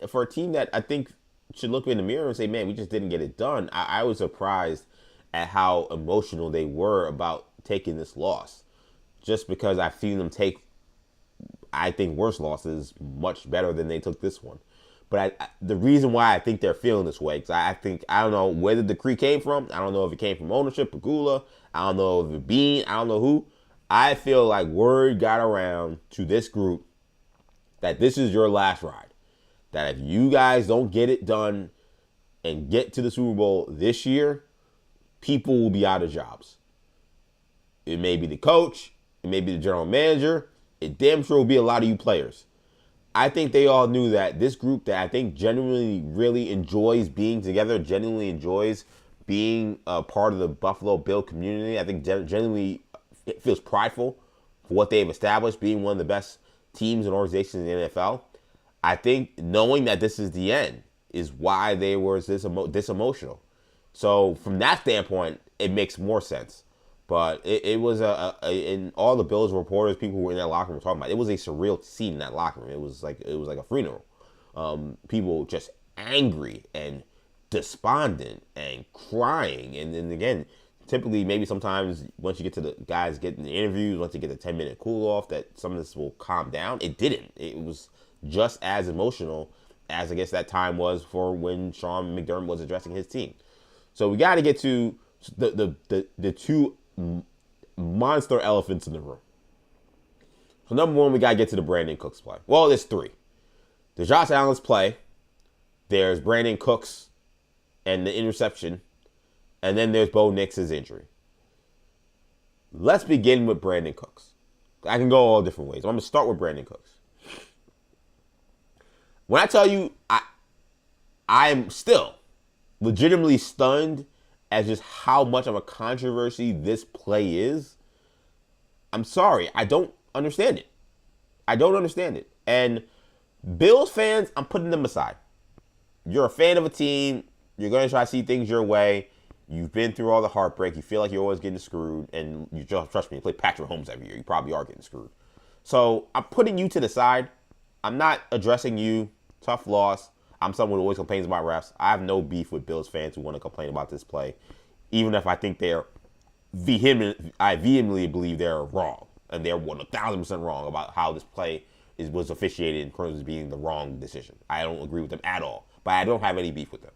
for a team that I think should look in the mirror and say, man, we just didn't get it done. I was surprised at how emotional they were about taking this loss, just because I've seen them take, I think, worse losses much better than they took this one. But the reason why I think they're feeling this way, because I don't know where the decree came from. I don't know if it came from ownership, Pagula. I don't know if it Bean. I don't know who. I feel like word got around to this group that this is your last ride. That if you guys don't get it done and get to the Super Bowl this year, people will be out of jobs. It may be the coach. It may be the general manager. It damn sure will be a lot of you players. I think they all knew that this group that I think genuinely really enjoys being together, genuinely enjoys being a part of the Buffalo Bill community. I think genuinely it feels prideful for what they've established, being one of the best teams and organizations in the NFL. I think knowing that this is the end is why they were this emotional. So from that standpoint, it makes more sense. But it was in all the Bills reporters, people who were in that locker room were talking about, it was a surreal scene in that locker room. It was like a funeral. People just angry and despondent and crying. And then again, typically maybe sometimes once you get to the guys getting the interviews, once you get the 10-minute cool off, that some of this will calm down. It didn't. It was just as emotional as I guess that time was for when Sean McDermott was addressing his team. So we got to get to the two monster elephants in the room. So number one, we got to get to the Brandon Cooks play. Well, there's three. There's Josh Allen's play. There's Brandon Cooks and the interception. And then there's Bo Nix's injury. Let's begin with Brandon Cooks. I can go all different ways. I'm going to start with Brandon Cooks. When I tell you, I'm still legitimately stunned as just how much of a controversy this play is. I'm sorry. I don't understand it. I don't understand it. And Bills fans, I'm putting them aside. You're a fan of a team. You're going to try to see things your way. You've been through all the heartbreak. You feel like you're always getting screwed. And you just, trust me, you play Patrick Mahomes every year. You probably are getting screwed. So I'm putting you to the side. I'm not addressing you. Tough loss. I'm someone who always complains about refs. I have no beef with Bills fans who want to complain about this play, even if I think I vehemently believe they're wrong, and they're 1,000% wrong about how this play was officiated in terms of being the wrong decision. I don't agree with them at all, but I don't have any beef with them.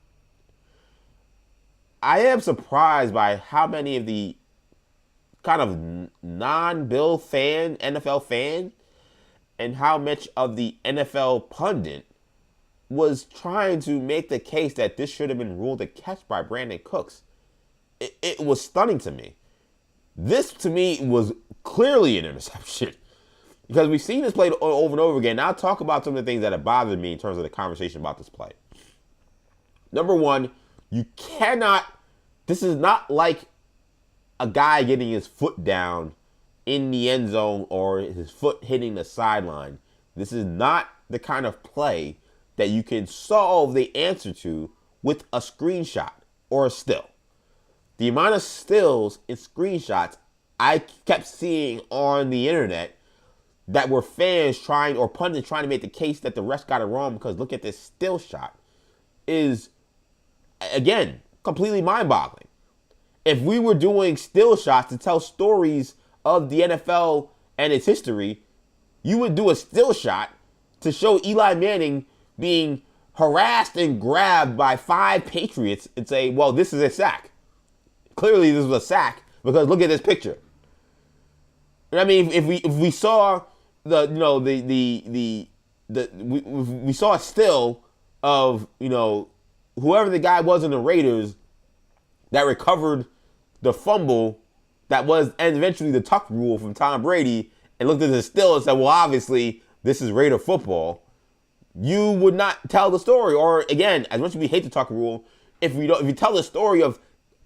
I am surprised by how many of the kind of non-Bill fan, NFL fan, and how much of the NFL pundit was trying to make the case that this should have been ruled a catch by Brandon Cooks. It was stunning to me. This, to me, was clearly an interception. Because we've seen this play over and over again. Now I'll talk about some of the things that have bothered me in terms of the conversation about this play. Number one, you cannot, this is not like a guy getting his foot down in the end zone or his foot hitting the sideline. This is not the kind of play that you can solve the answer to with a screenshot or a still. The amount of stills and screenshots I kept seeing on the internet that were fans trying or pundits trying to make the case that the refs got it wrong because look at this still shot is, again, completely mind-boggling. If we were doing still shots to tell stories of the NFL and its history, you would do a still shot to show Eli Manning being harassed and grabbed by 5 Patriots and say, well, this is a sack. Clearly this was a sack because look at this picture. I mean, if we saw we saw a still of, whoever the guy was in the Raiders that recovered the fumble that was, and eventually the tuck rule from Tom Brady, and looked at the still and said, well, obviously this is Raider football, you would not tell the story. Or again, as much as we hate the tuck rule, if you tell the story of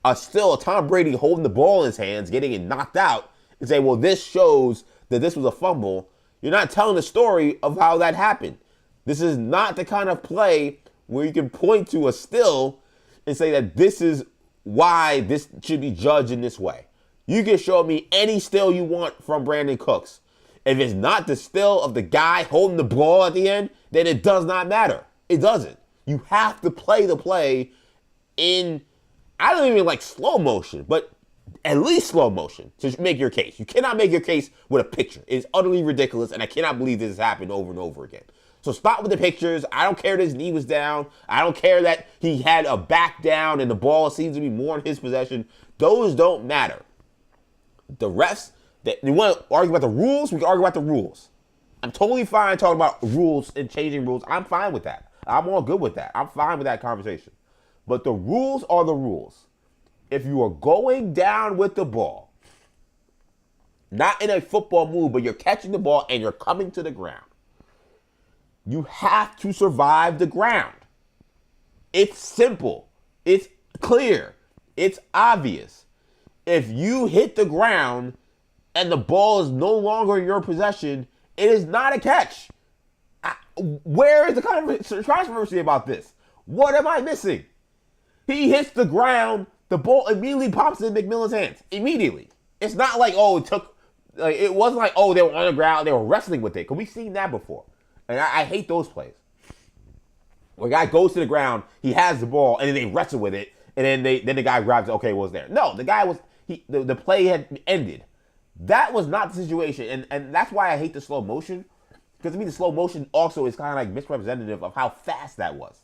a Tom Brady holding the ball in his hands, getting it knocked out, and say, well, this shows that this was a fumble, you're not telling the story of how that happened. This is not the kind of play where you can point to a still and say that this is why this should be judged in this way. You can show me any still you want from Brandon Cooks. If it's not the still of the guy holding the ball at the end, then it does not matter. It doesn't. You have to play the play in, I don't even like slow motion, but at least slow motion to make your case. You cannot make your case with a picture. It's utterly ridiculous, and I cannot believe this has happened over and over again. So stop with the pictures. I don't care that his knee was down. I don't care that he had a back down and the ball seems to be more in his possession. Those don't matter. The refs, you want to argue about the rules? We can argue about the rules. I'm totally fine talking about rules and changing rules. I'm fine with that. I'm all good with that. I'm fine with that conversation. But the rules are the rules. If you are going down with the ball, not in a football move, but you're catching the ball and you're coming to the ground, you have to survive the ground. It's simple. It's clear. It's obvious. If you hit the ground and the ball is no longer in your possession, it is not a catch. Where is the controversy about this? What am I missing? He hits the ground, the ball immediately pops in McMillan's hands. Immediately. It's not like, it wasn't like, they were on the ground, they were wrestling with it. Because we've seen that before. And I hate those plays. Where a guy goes to the ground, he has the ball, and then they wrestle with it, and then the guy grabs it, okay, was there. No, the play had ended. That was not the situation, and that's why I hate the slow motion. Because to me, the slow motion also is kind of like misrepresentative of how fast that was.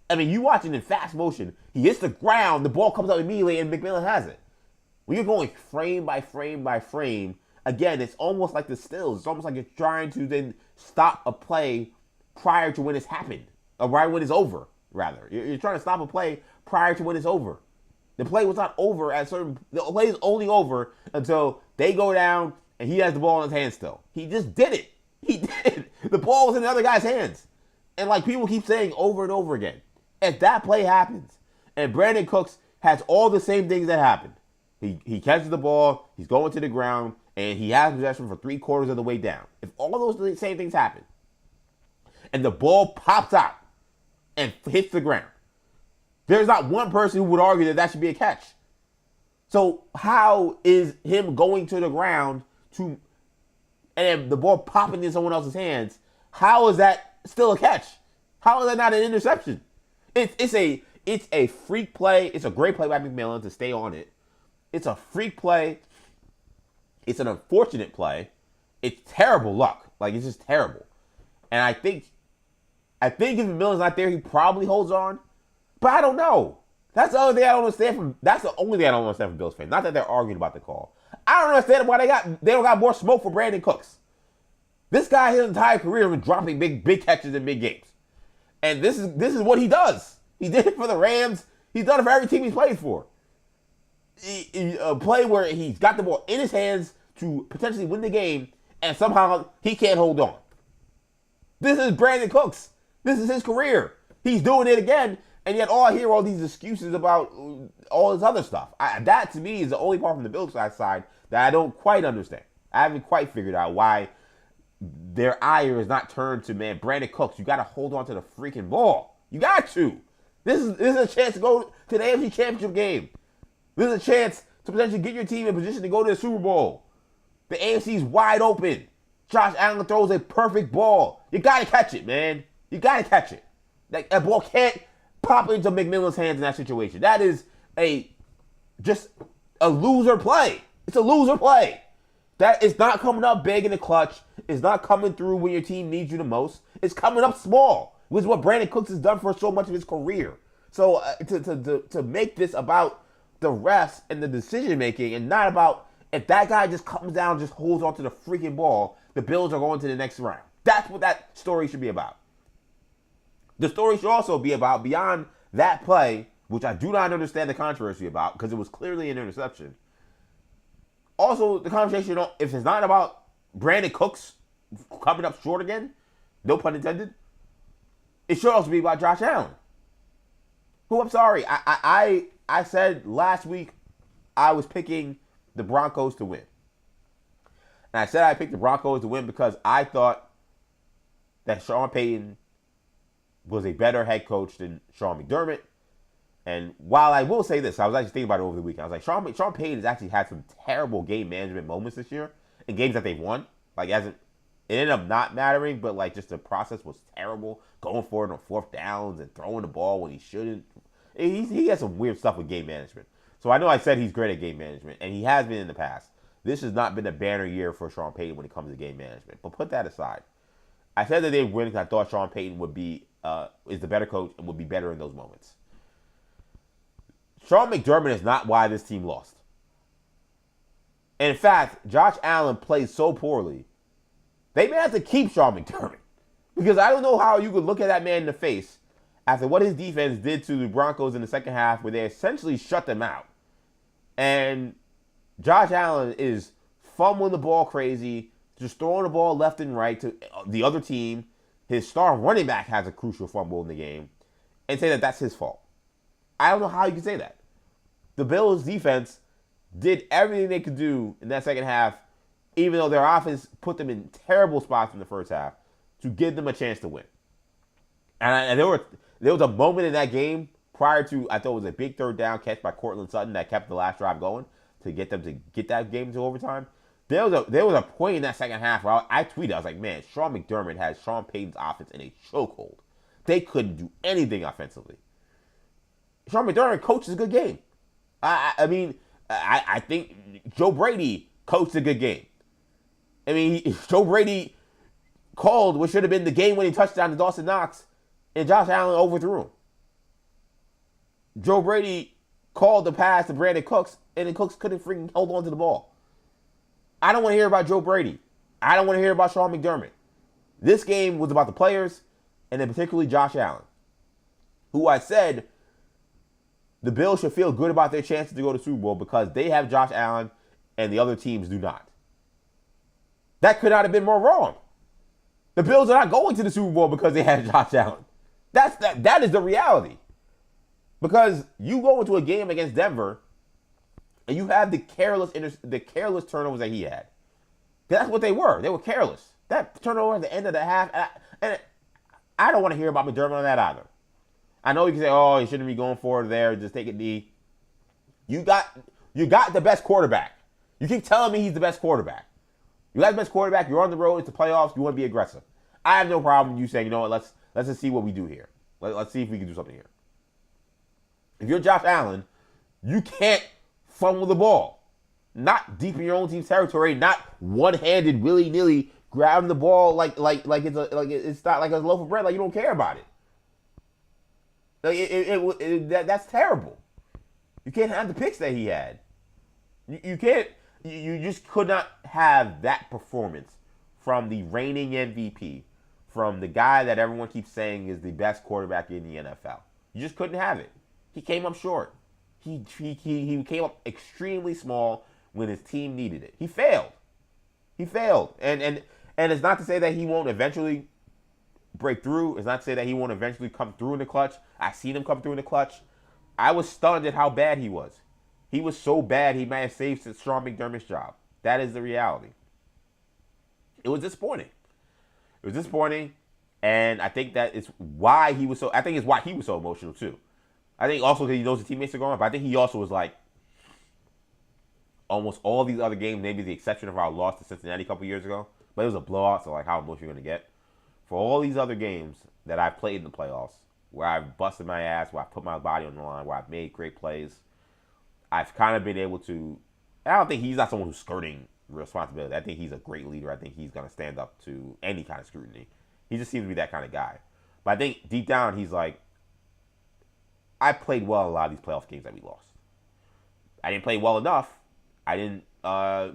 I mean, you watch it in fast motion, he hits the ground, the ball comes up immediately, and McMillan has it. When you're going frame by frame by frame, again, it's almost like the stills. It's almost like you're trying to then stop a play prior to when it's happened. Or right when it's over, rather. You're trying to stop a play prior to when it's over. The play was not over the play is only over until they go down and he has the ball in his hand still. He just did it. He did. The ball was in the other guy's hands. And like people keep saying over and over again, if that play happens and Brandon Cooks has all the same things that happened, he catches the ball, he's going to the ground, and he has possession for 3/4 of the way down. If all those same things happen, and the ball pops out and hits the ground, there's not one person who would argue that should be a catch. So how is him going to the ground and the ball popping in someone else's hands, how is that still a catch? How is that not an interception? It's a freak play. It's a great play by McMillan to stay on it. It's a freak play. It's an unfortunate play. It's terrible luck. Like, it's just terrible. And I think if McMillan's not there, he probably holds on. But I don't know. That's the only thing I don't understand from Bills fans. Not that they're arguing about the call. I don't understand why they don't got more smoke for Brandon Cooks. This guy, his entire career, has been dropping big catches in big games. And this is what he does. He did it for the Rams. He's done it for every team he's played for. A play where he's got the ball in his hands to potentially win the game, and somehow he can't hold on. This is Brandon Cooks. This is his career. He's doing it again, and yet all I hear are all these excuses about all this other stuff. That, to me, is the only part from the Bills side that I don't quite understand. I haven't quite figured out why their ire is not turned to, man, Brandon Cooks, you got to hold on to the freaking ball. You got to. This is a chance to go to the AFC Championship game. This is a chance to potentially get your team in position to go to the Super Bowl. The AFC's wide open. Josh Allen throws a perfect ball. You got to catch it, man. You got to catch it. That ball can't pop into McMillan's hands in that situation. That is just a loser play. It's a loser play. That is not coming up big in the clutch. It's not coming through when your team needs you the most. It's coming up small, which is what Brandon Cooks has done for so much of his career. So to make this about the refs and the decision making and not about if that guy just comes down and just holds onto the freaking ball, the Bills are going to the next round. That's what that story should be about. The story should also be about, beyond that play, which I do not understand the controversy about because it was clearly an interception. Also, the conversation, if it's not about Brandon Cooks coming up short again, no pun intended, it should also be about Josh Allen. Who, I'm sorry, I said last week I was picking the Broncos to win. And I said I picked the Broncos to win because I thought that Sean Payton was a better head coach than Sean McDermott. And while I will say this, I was actually thinking about it over the weekend. I was like, Sean Payton has actually had some terrible game management moments this year in games that they've won. Like, It ended up not mattering, but like just the process was terrible. Going for it on fourth downs and throwing the ball when he shouldn't. He has some weird stuff with game management. So I know I said he's great at game management, and he has been in the past. This has not been a banner year for Sean Payton when it comes to game management. But put that aside. I said that they'd win because I thought Sean Payton would be is the better coach and would be better in those moments. Sean McDermott is not why this team lost. And in fact, Josh Allen played so poorly, they may have to keep Sean McDermott. Because I don't know how you could look at that man in the face after what his defense did to the Broncos in the second half where they essentially shut them out. And Josh Allen is fumbling the ball crazy, just throwing the ball left and right to the other team. His star running back has a crucial fumble in the game, and say that that's his fault. I don't know how you can say that. The Bills' defense did everything they could do in that second half, even though their offense put them in terrible spots in the first half, to give them a chance to win. And there was a moment in that game prior to, I thought it was a big third down catch by Cortland Sutton that kept the last drive going to get them to get that game to overtime. There was a point in that second half where I tweeted, I was like, man, Sean McDermott has Sean Payton's offense in a chokehold. They couldn't do anything offensively. Sean McDermott coaches a good game. I think Joe Brady coached a good game. I mean, Joe Brady called what should have been the game-winning touchdown to Dawson Knox, and Josh Allen overthrew him. Joe Brady called the pass to Brandon Cooks, and then Cooks couldn't freaking hold on to the ball. I don't want to hear about Joe Brady. I don't want to hear about Sean McDermott. This game was about the players, and then particularly Josh Allen, who I said the Bills should feel good about their chances to go to the Super Bowl because they have Josh Allen and the other teams do not. That could not have been more wrong. The Bills are not going to the Super Bowl because they have Josh Allen. That is the reality. Because you go into a game against Denver and you have the careless turnovers that he had. That's what they were. They were careless. That turnover at the end of the half, and I don't want to hear about McDermott on that either. I know you can say, oh, he shouldn't be going forward there, just take a knee. You got the best quarterback. You keep telling me he's the best quarterback. You got the best quarterback, you're on the road, it's the playoffs, you want to be aggressive. I have no problem with you saying, you know what, let's just see what we do here. Let's see if we can do something here. If you're Josh Allen, you can't fumble the ball. Not deep in your own team's territory, not one-handed, willy-nilly grabbing the ball like it's not like a loaf of bread, like you don't care about it. That's terrible. You can't have the picks that he had. You can't. You just could not have that performance from the reigning MVP, from the guy that everyone keeps saying is the best quarterback in the NFL. You just couldn't have it. He came up short. He came up extremely small when his team needed it. He failed. And it's not to say that he won't eventually break through. It's not to say that he won't eventually come through in the clutch. I've seen him come through in the clutch. I was stunned at how bad he was. He was so bad he might have saved Sean McDermott's job. That is the reality. It was disappointing. And I think that is why he was so. I think it's why he was so emotional too. I think also because he knows the teammates are going, but I think he also was like, almost all these other games, maybe the exception of our loss to Cincinnati a couple years ago, but it was a blowout, so like how emotional you're going to get. For all these other games that I've played in the playoffs, where I've busted my ass, where I've put my body on the line, where I've made great plays, I've kind of been able to, I don't think he's not someone who's skirting responsibility. I think he's a great leader. I think he's going to stand up to any kind of scrutiny. He just seems to be that kind of guy. But I think deep down, he's like, I played well in a lot of these playoff games that we lost. I didn't play well enough. I didn't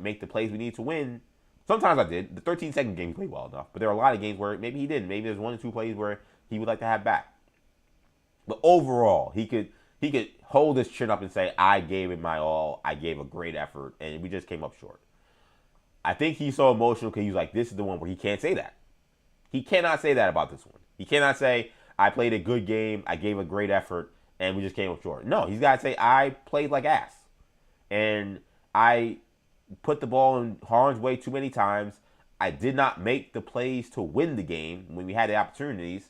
make the plays we needed to win. Sometimes I did. The 13-second game, he played well enough. But there are a lot of games where maybe he didn't. Maybe there's 1 or 2 plays where he would like to have back. But overall, he could hold his chin up and say, I gave it my all. I gave a great effort. And we just came up short. I think he's so emotional because he's like, this is the one where he can't say that. He cannot say that about this one. He cannot say, I played a good game. I gave a great effort. And we just came up short. No, he's got to say, I played like ass. And I put the ball in harm's way too many times. I did not make the plays to win the game when we had the opportunities.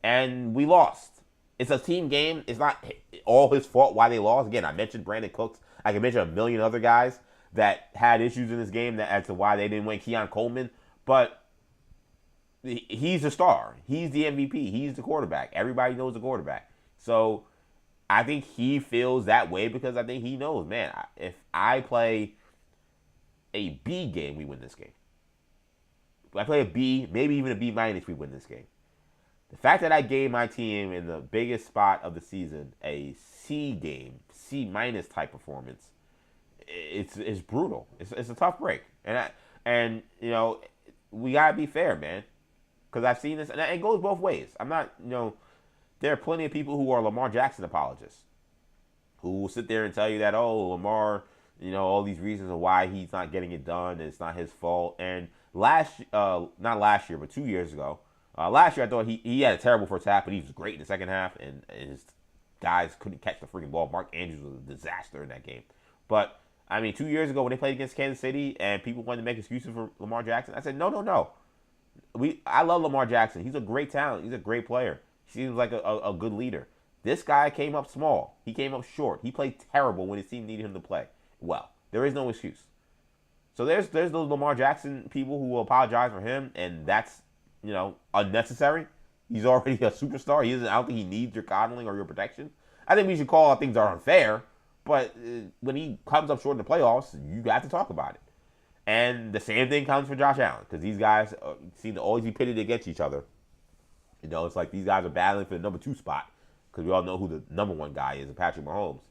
And we lost. It's a team game. It's not all his fault why they lost. Again, I mentioned Brandon Cooks. I can mention a million other guys that had issues in this game as to why they didn't win. Keon Coleman. But he's the star. He's the MVP. He's the quarterback. Everybody knows the quarterback. So I think he feels that way because I think he knows, man, if I play a B game, we win this game. If I play a B, maybe even a B minus, we win this game. The fact that I gave my team in the biggest spot of the season a C game, C minus type performance, it's brutal. It's a tough break, and you know we gotta be fair, man, because I've seen this, and it goes both ways. I'm not, you know, there are plenty of people who are Lamar Jackson apologists who will sit there and tell you that, oh, Lamar, you know, all these reasons of why he's not getting it done, it's not his fault. And not last year, but 2 years ago. Last year, I thought he had a terrible first half, but he was great in the second half, and his guys couldn't catch the freaking ball. Mark Andrews was a disaster in that game. But, I mean, 2 years ago when they played against Kansas City and people wanted to make excuses for Lamar Jackson, I said, no. I love Lamar Jackson. He's a great talent. He's a great player. He seems like a good leader. This guy came up small. He came up short. He played terrible when his team needed him to play well. There is no excuse. So there's those Lamar Jackson people who will apologize for him, and that's, you know, unnecessary. He's already a superstar. I don't think he needs your coddling or your protection. I think we should call out things that are unfair, but when he comes up short in the playoffs, you have to talk about it. And the same thing comes for Josh Allen, because these guys seem to always be pitted against each other. You know, it's like these guys are battling for the number 2 spot, because we all know who the number 1 guy is, Patrick Mahomes.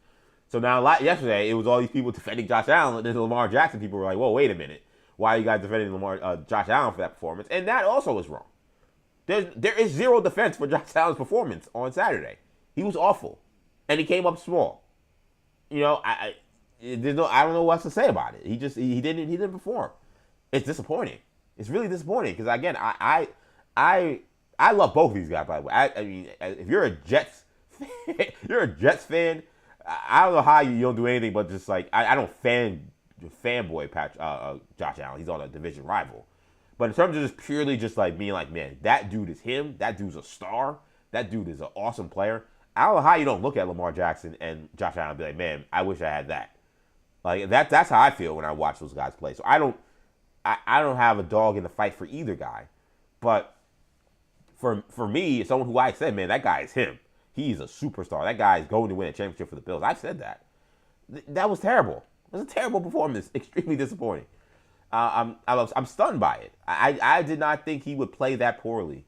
So now, yesterday, it was all these people defending Josh Allen, and then the Lamar Jackson people were like, whoa, wait a minute. Why are you guys defending Josh Allen for that performance? And that also is wrong. There is zero defense for Josh Allen's performance on Saturday. He was awful, and he came up small. You know, I don't know what else to say about it. He didn't perform. It's disappointing. It's really disappointing because, again, I love both of these guys, by the way. I mean, if you're a Jets fan, I don't know how you don't do anything but just like I don't fanboy Josh Allen. He's on a division rival. But in terms of just purely just like being like, man, that dude is him. That dude's a star. That dude is an awesome player. I don't know how you don't look at Lamar Jackson and Josh Allen and be like, man, I wish I had that. Like that's how I feel when I watch those guys play. So I don't have a dog in the fight for either guy. But for me, someone who I said, man, that guy is him. He's a superstar. That guy is going to win a championship for the Bills. I've said that. That was terrible. It was a terrible performance. Extremely disappointing. I'm stunned by it. I did not think he would play that poorly,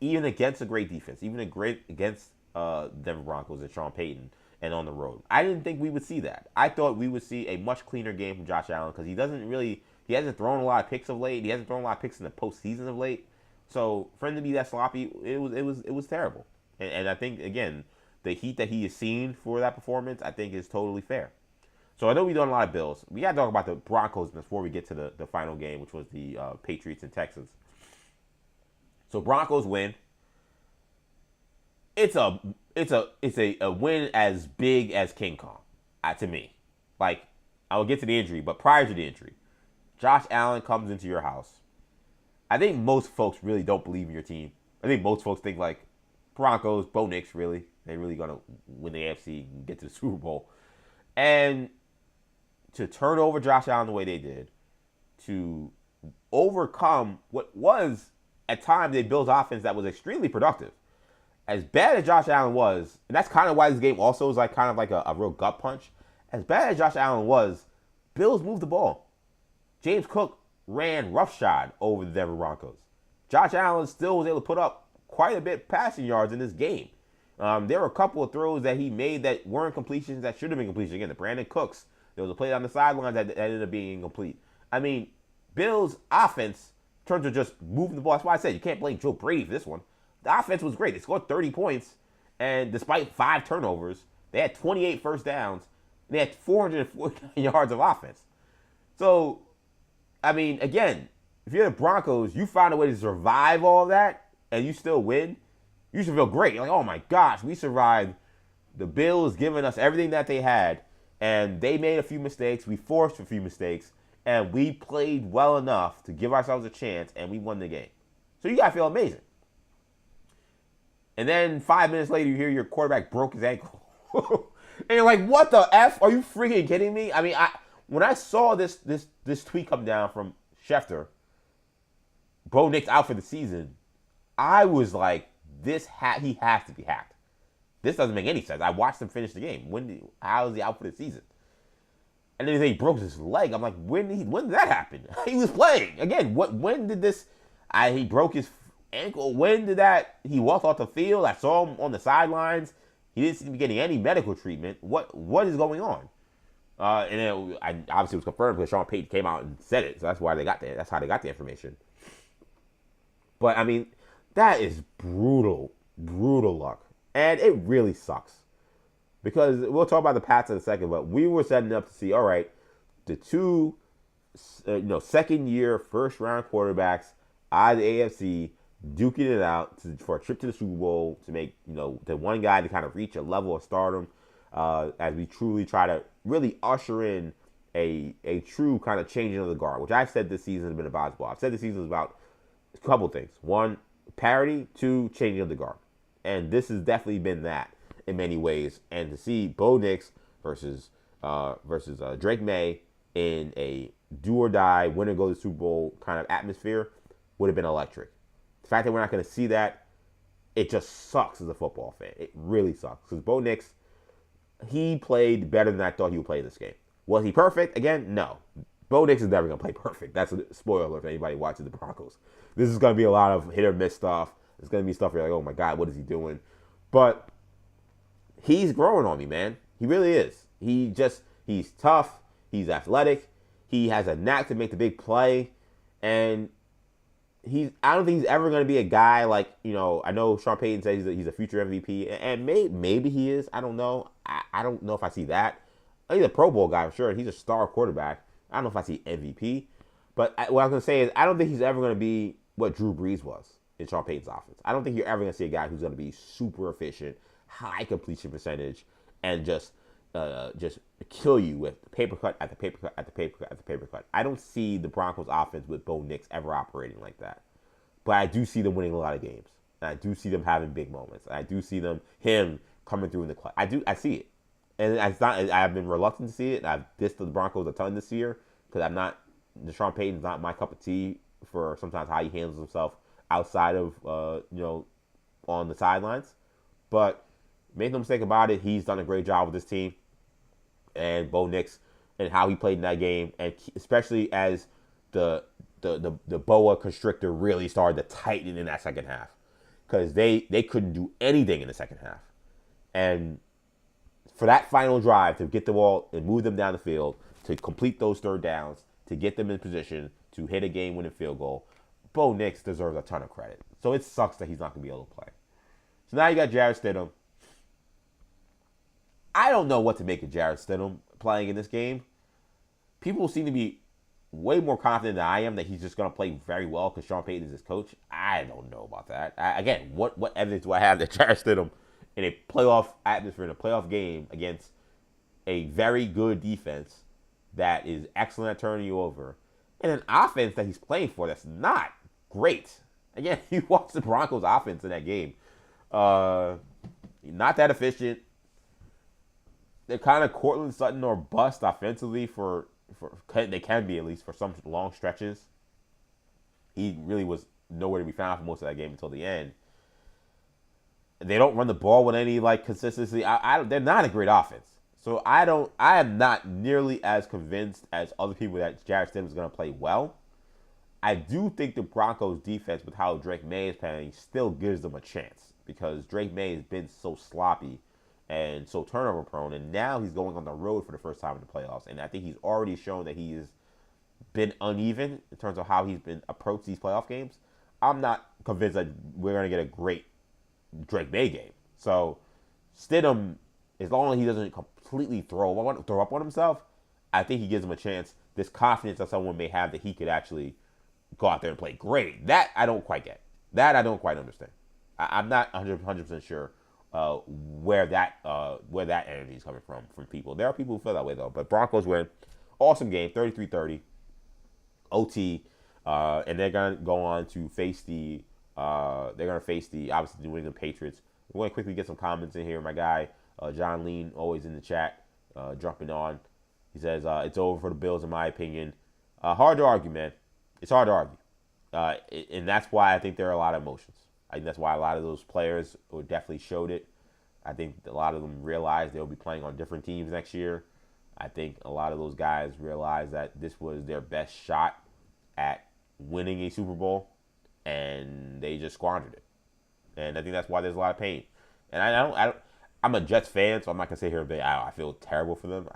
even against a great defense, against Denver Broncos and Sean Payton and on the road. I didn't think we would see that. I thought we would see a much cleaner game from Josh Allen because he hasn't thrown a lot of picks of late. He hasn't thrown a lot of picks in the postseason of late. So for him to be that sloppy, it was terrible. And I think, again, the heat that he has seen for that performance, I think is totally fair. So I know we've done a lot of Bills. We got to talk about the Broncos before we get to the final game, which was the Patriots and Texans. So Broncos win. It's a win as big as King Kong, to me. Like, I will get to the injury, but prior to the injury, Josh Allen comes into your house. I think most folks really don't believe in your team. I think most folks think like Broncos, Bo Nix, really. They're really going to win the AFC and get to the Super Bowl. And to turn over Josh Allen the way they did, to overcome what was, at times, a Bills offense that was extremely productive. As bad as Josh Allen was, and that's kind of why this game also is like kind of like a real gut punch. As bad as Josh Allen was, Bills moved the ball. James Cook ran roughshod over the Denver Broncos. Josh Allen still was able to put up quite a bit passing yards in this game. There were a couple of throws that he made that weren't completions that should have been completions. Again, the Brandon Cooks. There was a play on the sideline that ended up being incomplete. I mean, Bills' offense turned to just moving the ball. That's why I said you can't blame Joe Brady for this one. The offense was great. They scored 30 points, and despite 5 turnovers, they had 28 first downs. They had 449 yards of offense. So, I mean, again, if you're the Broncos, you found a way to survive all of that, and you still win, you should feel great. You're like, oh my gosh, we survived. The Bills giving us everything that they had, and they made a few mistakes. We forced a few mistakes, and we played well enough to give ourselves a chance, and we won the game. So you got to feel amazing. And then 5 minutes later, you hear your quarterback broke his ankle. And you're like, what the F? Are you freaking kidding me? I mean, when I saw this tweet come down from Schefter, Bo Nix out for the season, I was like, he has to be hacked. This doesn't make any sense. I watched him finish the game. How is he out for the season? And then he broke his leg. I'm like, when did that happen? He was playing again. When did this? He broke his ankle. When did that? He walked off the field. I saw him on the sidelines. He didn't seem to be getting any medical treatment. What is going on? And then obviously it was confirmed because Sean Payton came out and said it. So that's why they got that. That's how they got the information. But I mean, that is brutal luck, and it really sucks. Because we'll talk about the Pats in a second, but we were setting up to see, all right, the two, second-year, first-round quarterbacks out of the AFC duking it out for a trip to the Super Bowl to make, the one guy to kind of reach a level of stardom as we truly try to really usher in a true kind of changing of the guard, which I've said this season has been about as well. I've said this season is about a couple things. One, parity. Two, changing of the guard. And this has definitely been that in many ways, and to see Bo Nix versus Drake May in a do or die, win or go to the Super Bowl kind of atmosphere would have been electric. The fact that we're not going to see that, it just sucks as a football fan. It really sucks because Bo Nix, he played better than I thought he would play this game. Was he perfect? Again, no. Bo Nix is never going to play perfect. That's a spoiler alert for anybody watching the Broncos. This is going to be a lot of hit or miss stuff. It's going to be stuff where you're like, oh my God, what is he doing? But he's growing on me, man. He really is. He's tough. He's athletic. He has a knack to make the big play. And I don't think he's ever going to be a guy like, I know Sean Payton says he's a future MVP. And maybe he is. I don't know. I don't know if I see that. He's a Pro Bowl guy, for sure. He's a star quarterback. I don't know if I see MVP. But what I was going to say is I don't think he's ever going to be what Drew Brees was in Sean Payton's offense. I don't think you're ever going to see a guy who's going to be super efficient, high completion percentage, and just kill you with paper cut after paper cut after paper cut after paper cut. I don't see the Broncos offense with Bo Nix ever operating like that. But I do see them winning a lot of games. And I do see them having big moments. And I do see him coming through in the clutch. I see it. And I've been reluctant to see it. I've dissed the Broncos a ton this year because Sean Payton's not my cup of tea for sometimes how he handles himself outside of, on the sidelines. But make no mistake about it, he's done a great job with this team. And Bo Nix and how he played in that game, and especially as the boa constrictor really started to tighten in that second half. Because they couldn't do anything in the second half. And for that final drive to get the ball and move them down the field, to complete those third downs, to get them in position to hit a game-winning field goal, Bo Nix deserves a ton of credit. So it sucks that he's not going to be able to play. So now you got Jarrett Stidham. I don't know what to make of Jarrett Stidham playing in this game. People seem to be way more confident than I am that he's just going to play very well because Sean Payton is his coach. I don't know about that. Again, what evidence do I have that Jarrett Stidham in a playoff atmosphere, in a playoff game against a very good defense that is excellent at turning you over, and an offense that he's playing for that's not great. Again, you watch the Broncos offense in that game. Not that efficient. They're kind of Cortland Sutton or bust offensively they can be at least for some long stretches. He really was nowhere to be found for most of that game until the end. They don't run the ball with any consistency. They're not a great offense. So I am not nearly as convinced as other people that Jarrett Stidham is going to play well. I do think the Broncos defense, with how Drake May is playing, still gives them a chance because Drake May has been so sloppy and so turnover prone, and now he's going on the road for the first time in the playoffs. And I think he's already shown that he has been uneven in terms of how he's been approached these playoff games. I'm not convinced that we're going to get a great Drake May game. So Stidham, as long as he doesn't completely throw up on himself, I think he gives him a chance. This confidence that someone may have that he could actually go out there and play great. That I don't quite get. That I don't quite understand. I'm not 100% sure where that energy is coming from people. There are people who feel that way though. But Broncos win. Awesome game, 33-30. OT. And they're gonna go on to face the obviously New England Patriots. We're gonna quickly get some comments in here. My guy John Lean, always in the chat, jumping on. He says it's over for the Bills in my opinion. Hard to argue, man. It's hard to argue. And that's why I think there are a lot of emotions. I think that's why a lot of those players definitely showed it. I think a lot of them realized they'll be playing on different teams next year. I think a lot of those guys realized that this was their best shot at winning a Super Bowl, and they just squandered it. And I think that's why there's a lot of pain. And I'm a Jets fan, so I'm not gonna sit here and say I feel terrible for them.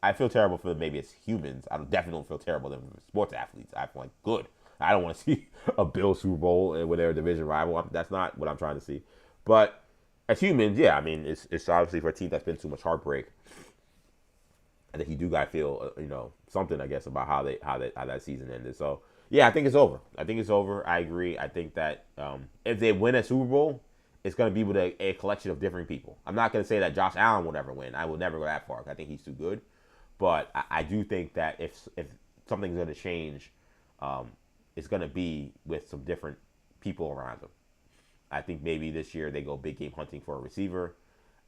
I feel terrible for them maybe as humans. I definitely don't feel terrible for them as sports athletes. I feel like good. I don't want to see a Bills Super Bowl with their division rival. That's not what I'm trying to see. But as humans, yeah, I mean, it's obviously for a team that's been too much heartbreak. I think you do gotta feel, something, I guess, about how that season ended. So yeah, I think it's over. I agree. I think that if they win a Super Bowl, it's gonna be with a collection of different people. I'm not gonna say that Josh Allen will never win. I will never go that far. I think he's too good. But I do think that if something's gonna change, it's gonna be with some different people around him. I think maybe this year they go big game hunting for a receiver.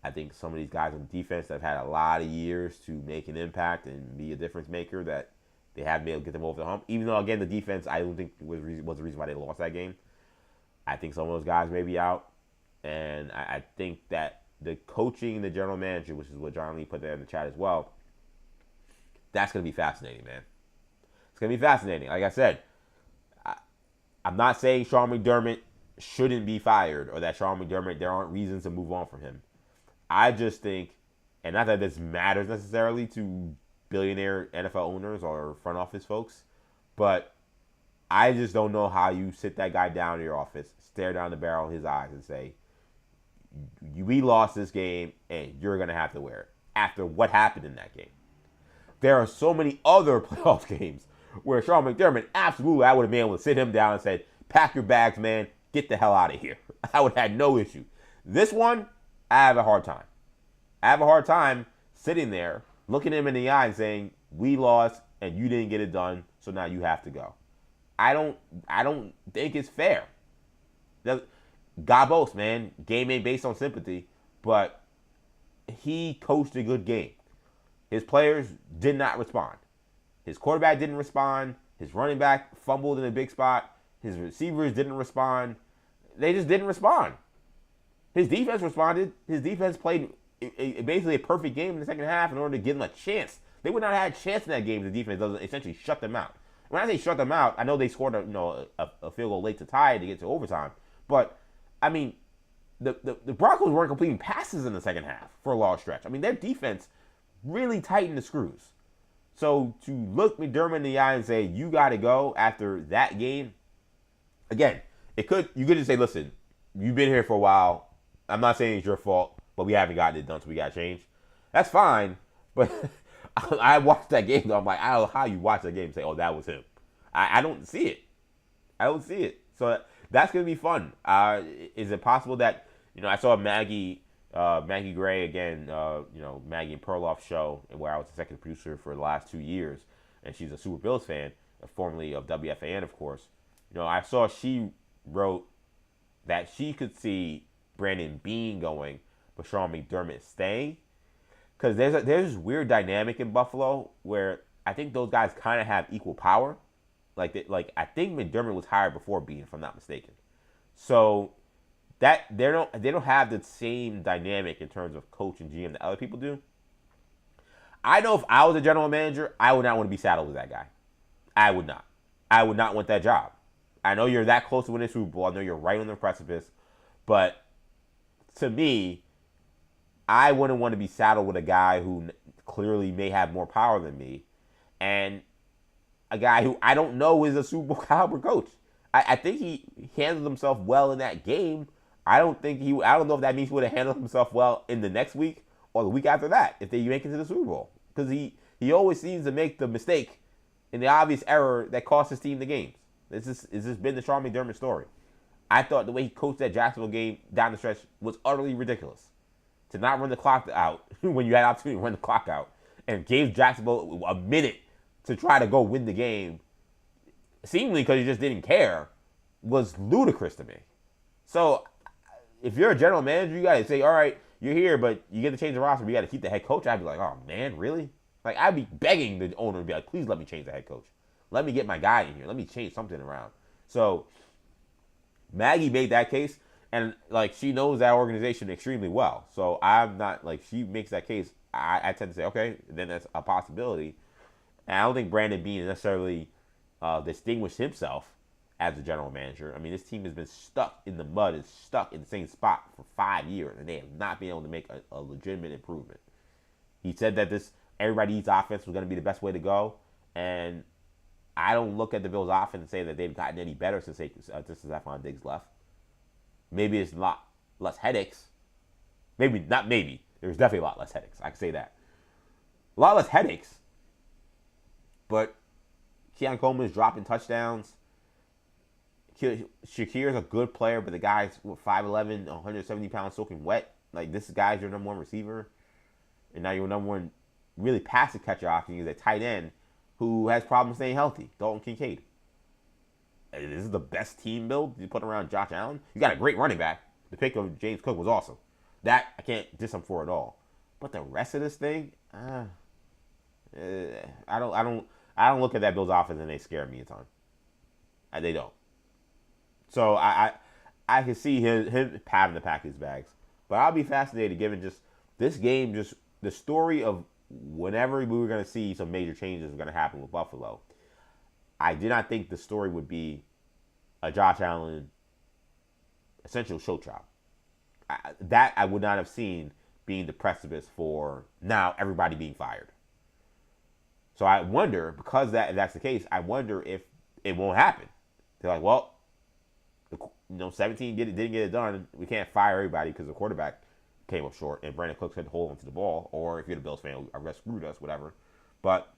I think some of these guys on defense that have had a lot of years to make an impact and be a difference maker, that they haven't been able to get them over the hump. Even though, again, the defense, I don't think was the reason why they lost that game. I think some of those guys may be out. And I think that the coaching and the general manager, which is what John Lee put there in the chat as well, that's going to be fascinating, man. It's going to be fascinating. Like I said, I'm not saying Sean McDermott shouldn't be fired or that Sean McDermott, there aren't reasons to move on from him. I just think, and not that this matters necessarily to billionaire NFL owners or front office folks, but I just don't know how you sit that guy down in your office, stare down the barrel in his eyes and say, we lost this game and you're going to have to wear it after what happened in that game. There are so many other playoff games where Sean McDermott, absolutely, I would have been able to sit him down and said, pack your bags, man, get the hell out of here. I would have had no issue. This one, I have a hard time. I have a hard time sitting there, looking him in the eye and saying, we lost and you didn't get it done, so now you have to go. I don't think it's fair. God boasts, man. Game ain't based on sympathy, but he coached a good game. His players did not respond. His quarterback didn't respond. His running back fumbled in a big spot. His receivers didn't respond. They just didn't respond. His defense responded. His defense played basically a perfect game in the second half in order to give them a chance. They would not have had a chance in that game if the defense doesn't essentially shut them out. When I say shut them out, I know they scored a field goal late to tie to get to overtime. But, I mean, the Broncos weren't completing passes in the second half for a long stretch. I mean, their defense really tightened the screws. So to look McDermott in the eye and say, you got to go after that game, again, you could just say, listen, you've been here for a while. I'm not saying it's your fault, but we haven't gotten it done, so we got to change. That's fine, but I watched that game, though. I'm like, I don't know how you watch that game and say, oh, that was him. I don't see it. I don't see it. So that's going to be fun. Is it possible that, I saw Maggie Gray again, Maggie and Perloff's show, where I was the second producer for the last 2 years, and she's a Super Bills fan, formerly of WFAN, of course. I saw she wrote that she could see Brandon Beane going, but Sean McDermott staying. Because there's this weird dynamic in Buffalo where I think those guys kind of have equal power. I think McDermott was hired before Beane, if I'm not mistaken. So that they don't have the same dynamic in terms of coach and GM that other people do. I know if I was a general manager, I would not want to be saddled with that guy. I would not. I would not want that job. I know you're that close to winning Super Bowl. I know you're right on the precipice. But to me, I wouldn't want to be saddled with a guy who clearly may have more power than me, and a guy who I don't know is a Super Bowl caliber coach. I think he handled himself well in that game. I don't know if that means he would have handled himself well in the next week or the week after that if they make it to the Super Bowl. Because he always seems to make the mistake in the obvious error that cost his team the games. This has been the Sean McDermott story. I thought the way he coached that Jacksonville game down the stretch was utterly ridiculous. To not run the clock out when you had opportunity to run the clock out and gave Jacksonville a minute to try to go win the game, seemingly because he just didn't care, was ludicrous to me. So if you're a general manager, you got to say, all right, you're here, but you get to change the roster, but you got to keep the head coach. I'd be like, oh, man, really? I'd be begging the owner to be like, please let me change the head coach. Let me get my guy in here. Let me change something around. So Maggie made that case, and like she knows that organization extremely well. So I'm not like she makes that case. I tend to say, okay, then that's a possibility. And I don't think Brandon Beane necessarily distinguished himself as a general manager. I mean, this team has been stuck in the mud, is stuck in the same spot for 5 years, and they have not been able to make a legitimate improvement. He said that this everybody eats offense was going to be the best way to go, and I don't look at the Bills' offense and say that they've gotten any better since Stephon Diggs left. Maybe it's a lot less headaches. Maybe not. Maybe there's definitely a lot less headaches. I can say that. A lot less headaches. But Keon Coleman is dropping touchdowns. Shakir's a good player, but the guy's 5'11", 170 pounds, soaking wet. Like, this guy's your number one receiver. And now your number one really passive catcher option is a tight end who has problems staying healthy, Dalton Kincaid. And this is the best team build you put around Josh Allen. You got a great running back. The pick of James Cook was awesome. That I can't diss him for at all. But the rest of this thing, I don't look at that Bills offense and they scare me a ton. They don't. So I can see him having to pack his bags. But I'll be fascinated given just this game, just the story of whenever we were going to see some major changes going to happen with Buffalo. I did not think the story would be a Josh Allen essential show trial. That I would not have seen being the precipice for now everybody being fired. So I wonder, because if that's the case, I wonder if it won't happen. They're like, well, 17 didn't get it done. We can't fire everybody because the quarterback came up short and Brandon Cooks had to hold onto the ball. Or if you're the Bills fan, I guess screwed us, whatever. But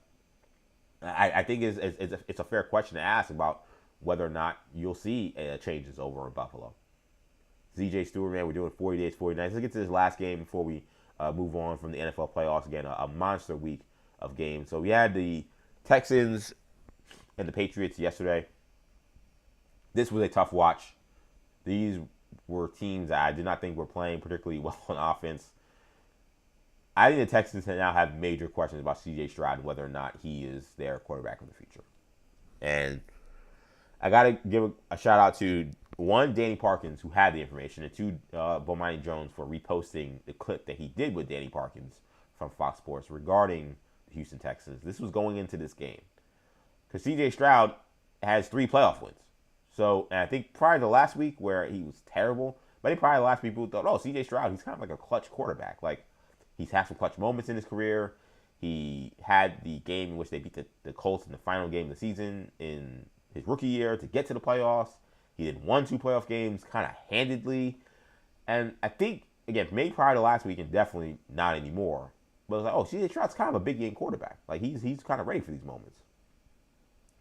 I think it's a fair question to ask about whether or not you'll see changes over in Buffalo. ZJ Stewart, man, we're doing 40 days, 40 nights. Let's get to this last game before we move on from the NFL playoffs. Again, a monster week of games. So we had the Texans and the Patriots yesterday. This was a tough watch. These were teams that I did not think were playing particularly well on offense. I think the Texans now have major questions about C.J. Stroud and whether or not he is their quarterback of the future. And I got to give a shout out to, one, Danny Parkins, who had the information, and two, Bomani Jones for reposting the clip that he did with Danny Parkins from Fox Sports regarding the Houston Texans. This was going into this game. Because C.J. Stroud has 3 playoff wins. So, and I think prior to last week where he was terrible, but I think prior to last week people thought, oh, C.J. Stroud, he's kind of like a clutch quarterback. Like, he's had some clutch moments in his career. He had the game in which they beat the Colts in the final game of the season in his rookie year to get to the playoffs. He had won 2 playoff games kind of handedly. And I think, again, maybe prior to last week and definitely not anymore, but it was like, oh, C.J. Stroud's kind of a big game quarterback. Like, he's kind of ready for these moments.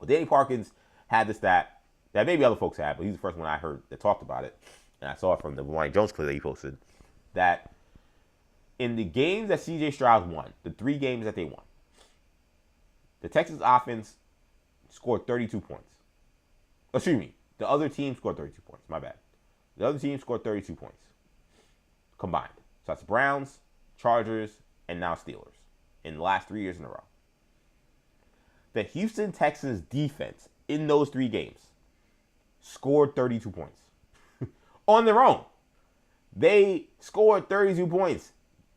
Well, Danny Parkins had this stat that maybe other folks had, but he's the first one I heard that talked about it. And I saw it from the Bomani Jones clip that he posted, that in the games that C.J. Stroud won, the 3 games that they won, the Texans offense scored 32 points. Excuse me. The other team scored 32 points. My bad. The other team scored 32 points combined. So that's Browns, Chargers, and now Steelers in the last 3 years in a row. The Houston Texans defense in those 3 games scored 32 points on their own. They scored 32 points.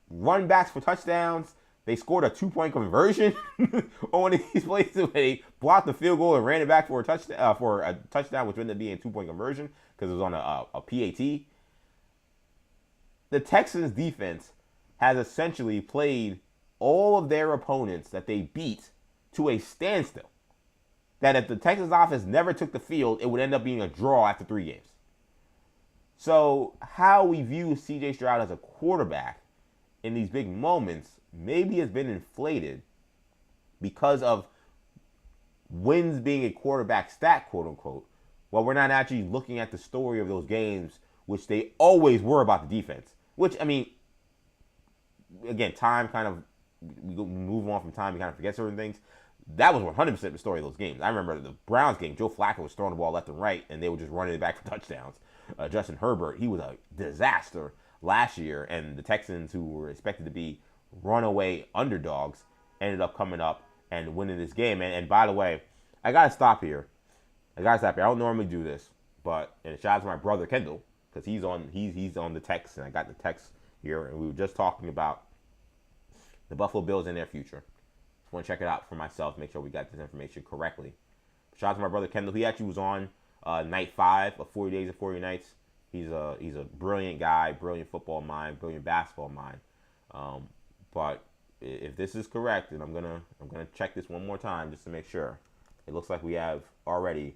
Run backs for touchdowns. They scored a 2-point conversion on one of these plays where they blocked the field goal and ran it back for a touchdown, which ended up being a 2-point conversion because it was on a PAT. The Texans defense has essentially played all of their opponents that they beat to a standstill. That if the Texans offense never took the field, it would end up being a draw after 3 games. So how we view C.J. Stroud as a quarterback in these big moments maybe has been inflated because of wins being a quarterback stat, quote unquote, while we're not actually looking at the story of those games, which they always were about the defense. Which, I mean, again, time kind of, we move on from time, we kind of forget certain things. That was 100% the story of those games. I remember the Browns game, Joe Flacco was throwing the ball left and right, and they were just running it back for touchdowns. Justin Herbert, he was a disaster last year, and the Texans, who were expected to be runaway underdogs, ended up coming up and winning this game. And by the way, I got to stop here. I got happy. I don't normally do this, but and shout out to my brother Kendall because he's on the text, and I got the text here, and we were just talking about the Buffalo Bills and their future. Just want to check it out for myself, make sure we got this information correctly. Shout out to my brother Kendall. He actually was on night 5 of 40 Days and 40 Nights. He's a brilliant guy, brilliant football mind, brilliant basketball mind. But if this is correct, and I'm gonna check this one more time just to make sure. It looks like we have already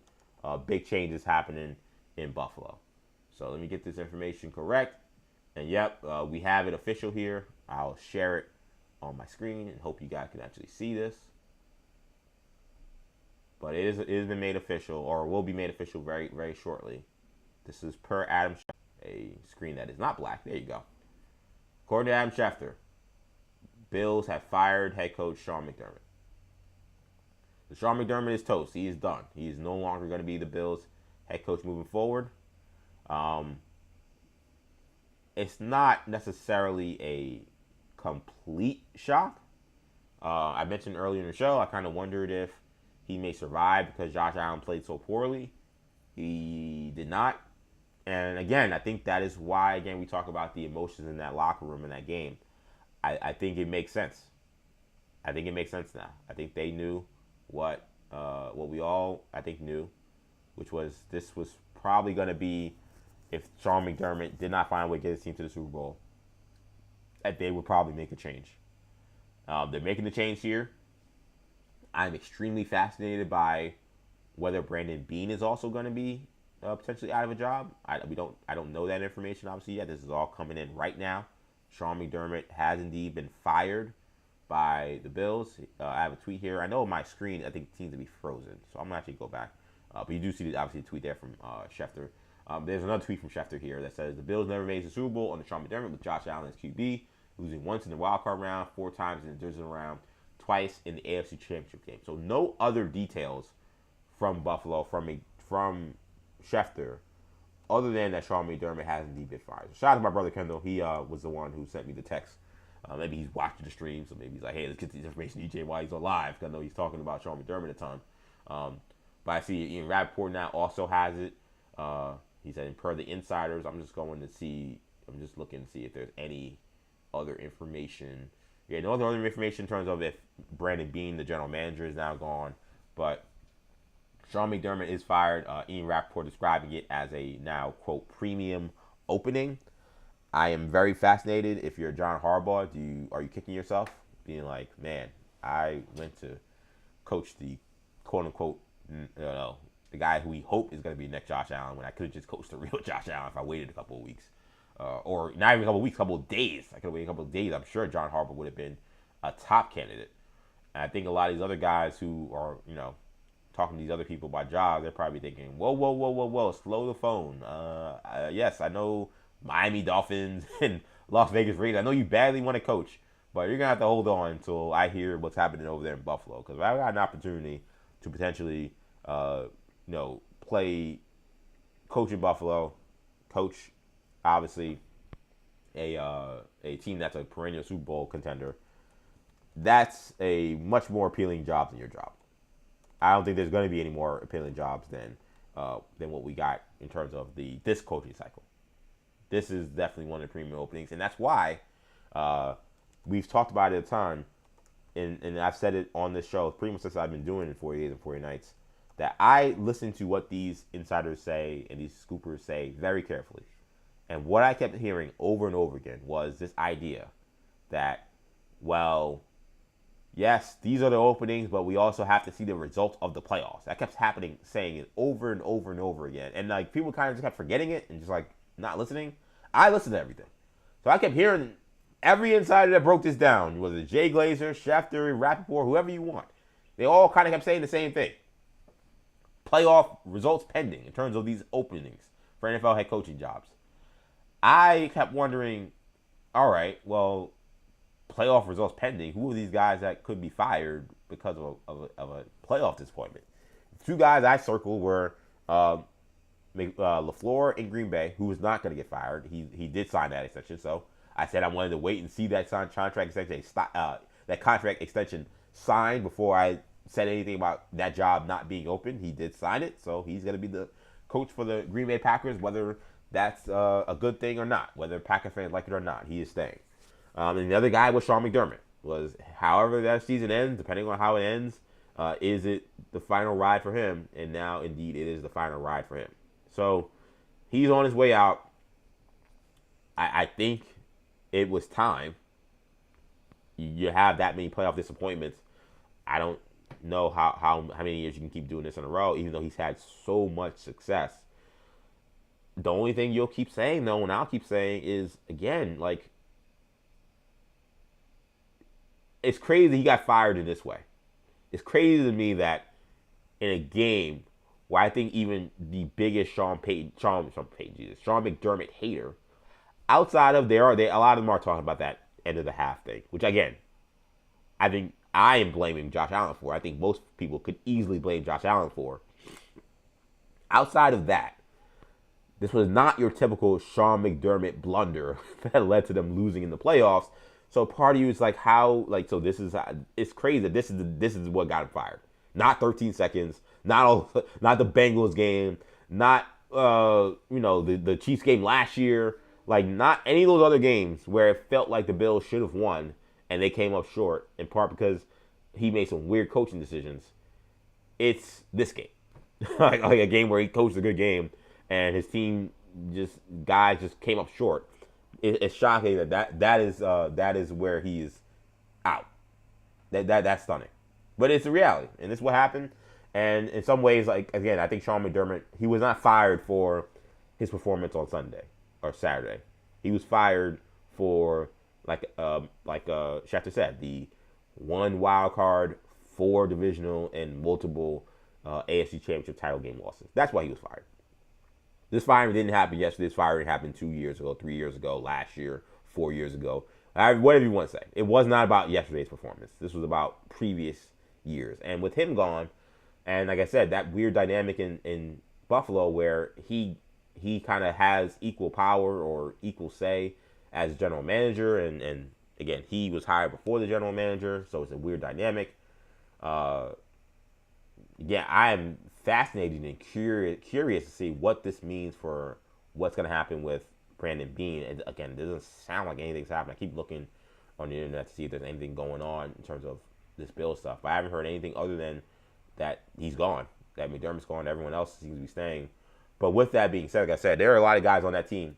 big changes happening in Buffalo. So let me get this information correct. And yep, we have it official here. I'll share it on my screen and hope you guys can actually see this. But it has been made official, or will be made official very, very shortly. This is per Adam Schefter, a screen that is not black. There you go. According to Adam Schefter, Bills have fired head coach Sean McDermott. So Sean McDermott is toast. He is done. He is no longer going to be the Bills head coach moving forward. It's not necessarily a complete shock. I mentioned earlier in the show, I kind of wondered if he may survive because Josh Allen played so poorly. He did not. And again, I think that is why, again, we talk about the emotions in that locker room in that game. I think it makes sense. I think it makes sense now. I think they knew what we all, I think, knew, which was this was probably going to be, if Sean McDermott did not find a way to get his team to the Super Bowl, that they would probably make a change. They're making the change here. I'm extremely fascinated by whether Brandon Beane is also going to be potentially out of a job. I don't know that information obviously yet. This is all coming in right now. Sean McDermott has indeed been fired by the Bills. I have a tweet here. I know my screen, I think, seems to be frozen, so I'm going to actually go back. But you do see, obviously, a tweet there from Schefter. There's another tweet from Schefter here that says, the Bills never made the Super Bowl under Sean McDermott with Josh Allen as QB, losing once in the wild card round, 4 times in the divisional round, twice in the AFC Championship game. So no other details from Buffalo, from Schefter, other than that Sean McDermott has indeed been fired. So shout out to my brother Kendall. He was the one who sent me the text. Maybe he's watching the stream, so maybe he's like, hey, let's get this information to EJ while he's on live, because I know he's talking about Sean McDermott a ton. But I see Ian Rappaport now also has it. He said, per the insiders, I'm just looking to see if there's any other information. Yeah, no other information in terms of if Brandon Beane, the general manager, is now gone. But Sean McDermott is fired. Ian Rappaport describing it as a now, quote, premium opening. I am very fascinated. If you're John Harbaugh, are you kicking yourself? Being like, man, I went to coach the quote unquote, the guy who we hope is going to be next Josh Allen, when I could have just coached the real Josh Allen if I waited a couple of weeks. Or not even a couple of weeks, a couple of days. I could have waited a couple of days. I'm sure John Harbaugh would have been a top candidate. And I think a lot of these other guys who are, talking to these other people about jobs, they're probably thinking, whoa, slow the phone. Yes, I know Miami Dolphins and Las Vegas Raiders. I know you badly want to coach, but you're going to have to hold on until I hear what's happening over there in Buffalo. Because if I got an opportunity to potentially, coach in Buffalo, coach, obviously, a team that's a perennial Super Bowl contender, that's a much more appealing job than your job. I don't think there's going to be any more appealing jobs than what we got in terms of this coaching cycle. This is definitely one of the premium openings, and that's why we've talked about it a ton, and I've said it on this show pretty much since I've been doing it 40 days and 40 nights, that I listen to what these insiders say and these scoopers say very carefully. And what I kept hearing over and over again was this idea that, well, yes, these are the openings, but we also have to see the results of the playoffs. That kept saying it over and over and over again. And like people kind of just kept forgetting it and just like not listening. I listened to everything. So I kept hearing every insider that broke this down, whether it's Jay Glazer, Schefter, Rappaport, whoever you want. They all kind of kept saying the same thing. Playoff results pending in terms of these openings for NFL head coaching jobs. I kept wondering, all right, well, playoff results pending. Who are these guys that could be fired because of a playoff disappointment? 2 guys I circled were LaFleur in Green Bay, who was not going to get fired. He did sign that extension, so I said I wanted to wait and see that contract extension signed before I said anything about that job not being open. He did sign it, so he's going to be the coach for the Green Bay Packers, whether that's a good thing or not, whether Packer fans like it or not. He is staying. And the other guy was Sean McDermott. Was however that season ends, depending on how it ends, is it the final ride for him? And now, indeed, it is the final ride for him. So he's on his way out. I think it was time. You have that many playoff disappointments. I don't know how many years you can keep doing this in a row, even though he's had so much success. The only thing you'll keep saying, though, and I'll keep saying, is, again, like, it's crazy he got fired in this way. It's crazy to me that in a game where I think even the biggest Sean McDermott hater, outside of a lot of them are talking about that end of the half thing, which, again, I think I am blaming Josh Allen for. I think most people could easily blame Josh Allen for. Outside of that, this was not your typical Sean McDermott blunder that led to them losing in the playoffs. So part of you is like, so this is, it's crazy that this is what got him fired. Not 13 seconds, not the Bengals game, not the Chiefs game last year, like not any of those other games where it felt like the Bills should have won and they came up short, in part because he made some weird coaching decisions. It's this game. like a game where he coached a good game and his team guys just came up short. It's shocking that is where he is out. That's stunning, but it's a reality, and this is what happened. And in some ways, like, again, I think Sean McDermott, he was not fired for his performance on Sunday or Saturday. He was fired for like Schefter said, the one wild card, 4 divisional, and multiple AFC Championship title game losses. That's why he was fired. This firing didn't happen yesterday. This firing happened 2 years ago, 3 years ago, last year, 4 years ago. Whatever you want to say. It was not about yesterday's performance. This was about previous years. And with him gone, and like I said, that weird dynamic in Buffalo where he kind of has equal power or equal say as general manager. And again, he was hired before the general manager, so it's a weird dynamic. I am fascinated and curious to see what this means for what's going to happen with Brandon Beane. And again, it doesn't sound like anything's happening. I keep looking on the internet to see if there's anything going on in terms of this Bill stuff, but I haven't heard anything other than that he's gone, that McDermott's gone, everyone else seems to be staying. But with that being said, like I said, there are a lot of guys on that team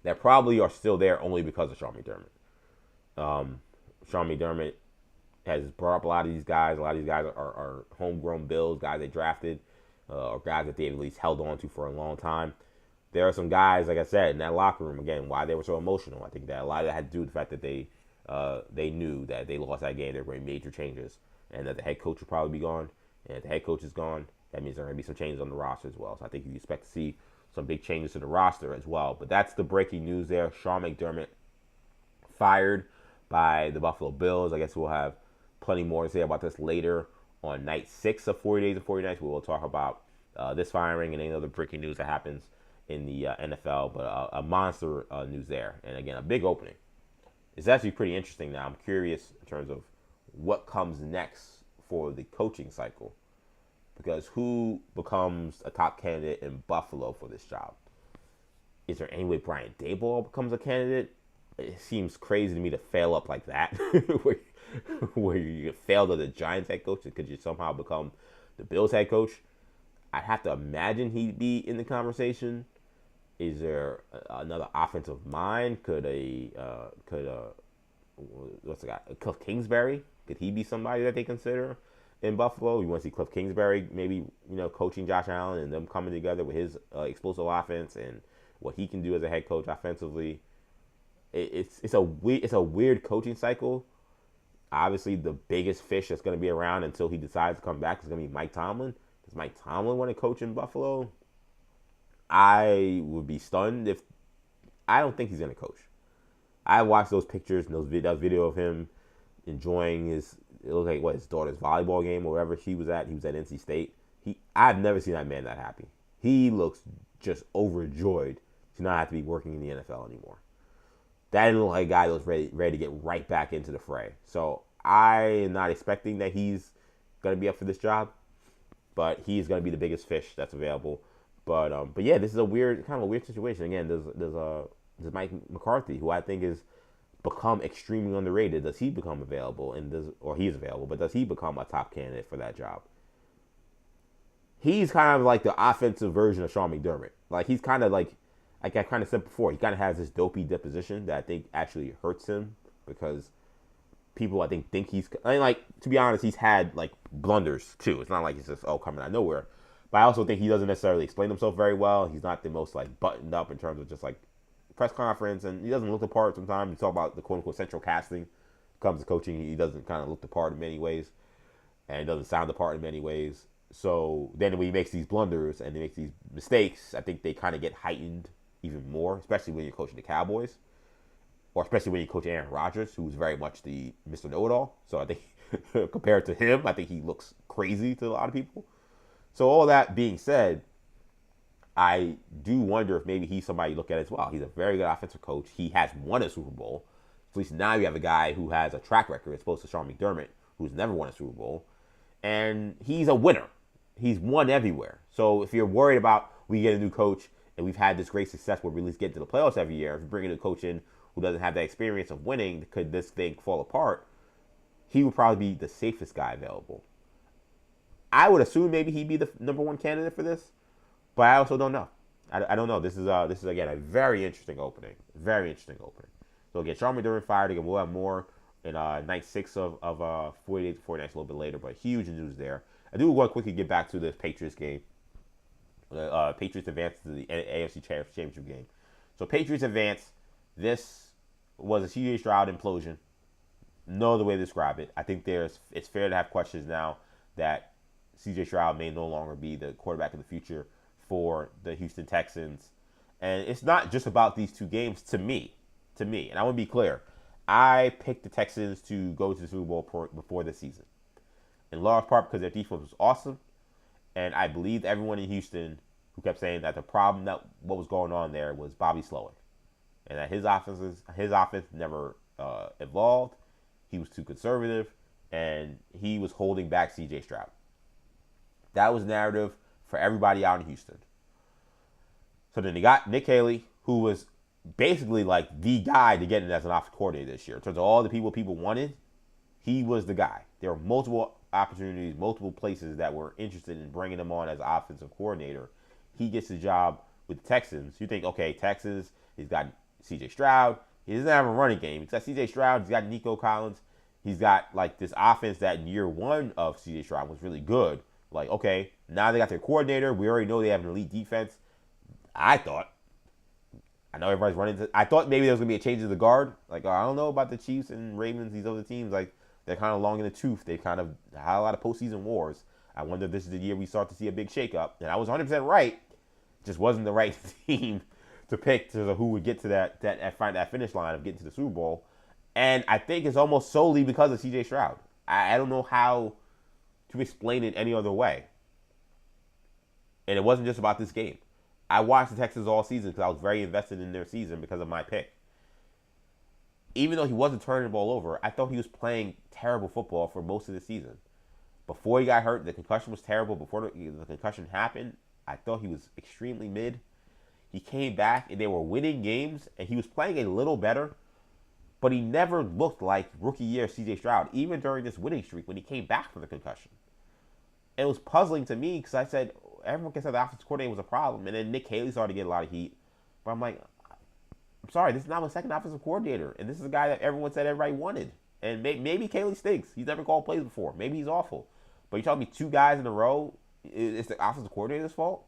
that probably are still there only because of Sean McDermott. Sean McDermott has brought up a lot of these guys. A lot of these guys are homegrown Bills, guys they drafted, or guys that they've at least held on to for a long time. There are some guys, like I said, in that locker room, again, why they were so emotional. I think that a lot of that had to do with the fact that they knew that they lost that game. There were major changes, and that the head coach would probably be gone. And if the head coach is gone, that means there are going to be some changes on the roster as well. So I think you expect to see some big changes to the roster as well. But that's the breaking news there. Sean McDermott fired by the Buffalo Bills. I guess we'll have plenty more to say about this later on night 6 of 40 Days and 40 Nights. We will talk about this firing and any other breaking news that happens in the NFL. But a monster news there. And again, a big opening. It's actually pretty interesting now. I'm curious in terms of what comes next for the coaching cycle. Because who becomes a top candidate in Buffalo for this job? Is there any way Brian Daboll becomes a candidate? It seems crazy to me to fail up like that. where you failed as the Giants head coach. Could you somehow become the Bills head coach? I have to imagine he'd be in the conversation. Is there another offensive mind? Could what's the guy? Cliff Kingsbury? Could he be somebody that they consider in Buffalo? You want to see Cliff Kingsbury maybe, coaching Josh Allen and them coming together with his explosive offense and what he can do as a head coach offensively. It's a weird coaching cycle. Obviously, the biggest fish that's going to be around until he decides to come back is going to be Mike Tomlin. Does Mike Tomlin want to coach in Buffalo? I would be stunned if... I don't think he's going to coach. I watched those pictures and that video of him enjoying his... It looked like his daughter's volleyball game or wherever he was at. He was at NC State. I've never seen that man that happy. He looks just overjoyed to not have to be working in the NFL anymore. That didn't look like a guy that was ready to get right back into the fray. So I am not expecting that he's going to be up for this job, but he is going to be the biggest fish that's available. But yeah, this is a weird situation. Again, there's Mike McCarthy, who I think is become extremely underrated. Does he become available? Or he's available, but does he become a top candidate for that job? He's kind of like the offensive version of Sean McDermott. Like, he's kind of like I kind of said before, he kind of has this dopey disposition that I think actually hurts him, because people I think like, to be honest, he's had like blunders too. It's not like he's just coming out of nowhere. But I also think he doesn't necessarily explain himself very well. He's not the most like buttoned up in terms of just like press conference, and he doesn't look the part sometimes. You talk about the quote unquote central casting. Comes to coaching, he doesn't kind of look the part in many ways, and doesn't sound the part in many ways. So then when he makes these blunders and he makes these mistakes, I think they kind of get heightened even more, especially when you're coaching the Cowboys, or especially when you coach Aaron Rodgers, who's very much the Mr. Know-It-All. So I think compared to him, I think he looks crazy to a lot of people. So all that being said, I do wonder if maybe he's somebody you look at as well. He's a very good offensive coach. He has won a Super Bowl. At least now you have a guy who has a track record as opposed to Sean McDermott, who's never won a Super Bowl. And he's a winner. He's won everywhere. So if you're worried about we get a new coach and we've had this great success where we at least get to the playoffs every year, if you bring in a coach in who doesn't have that experience of winning, could this thing fall apart? He would probably be the safest guy available. I would assume maybe he'd be the number one candidate for this, but I also don't know. I don't know. This is again a very interesting opening. Very interesting opening. So again, Sean McDermott fired. Again, we'll have more in night 6 of 48 to 49 a little bit later, but huge news there. I do want to quickly get back to this Patriots game. Patriots advance to the AFC Championship game. So Patriots advance. This was a C.J. Stroud implosion. No other way to describe it. I think it's fair to have questions now that C.J. Stroud may no longer be the quarterback of the future for the Houston Texans. And it's not just about these two games to me. And I want to be clear. I picked the Texans to go to the Super Bowl before this season. In large part because their defense was awesome. And I believed everyone in Houston who kept saying that the problem that what was going on there was Bobby Slowick. And that his offense never evolved. He was too conservative. And he was holding back C.J. Stroud. That was narrative for everybody out in Houston. So then they got Nick Haley, who was basically like the guy to get in as an offensive coordinator this year. In terms of all the people wanted, he was the guy. There were multiple opportunities, multiple places that were interested in bringing him on as offensive coordinator. He gets the job with the Texans. You think, okay, Texas, he's got C.J. Stroud. He doesn't have a running game. He's got C.J. Stroud. He's got Nico Collins. He's got like this offense that in year one of C.J. Stroud was really good. Like, okay, now they got their coordinator. We already know they have an elite defense. I know everybody's running. I thought maybe there was going to be a change of the guard. Like, I don't know about the Chiefs and Ravens, these other teams. Like, they're kind of long in the tooth. They kind of had a lot of postseason wars. I wonder if this is the year we start to see a big shakeup. And I was 100% right. Just wasn't the right team to pick to who would get to that finish line of getting to the Super Bowl. And I think it's almost solely because of C.J. Stroud. I don't know how to explain it any other way. And it wasn't just about this game. I watched the Texans all season because I was very invested in their season because of my pick. Even though he wasn't turning the ball over, I thought he was playing terrible football for most of the season. Before he got hurt, the concussion was terrible. Before the concussion happened, I thought he was extremely mid. He came back and they were winning games and he was playing a little better, but he never looked like rookie year C.J. Stroud, even during this winning streak when he came back from the concussion. It was puzzling to me because I said, everyone can say the offensive coordinator was a problem. And then Nick Haley started to get a lot of heat. But I'm like, I'm sorry, this is not my second offensive coordinator. And this is a guy that everyone said everybody wanted. And maybe Haley stinks. He's never called plays before. Maybe he's awful. But you telling me 2 guys in a row, it's the offensive coordinator's fault?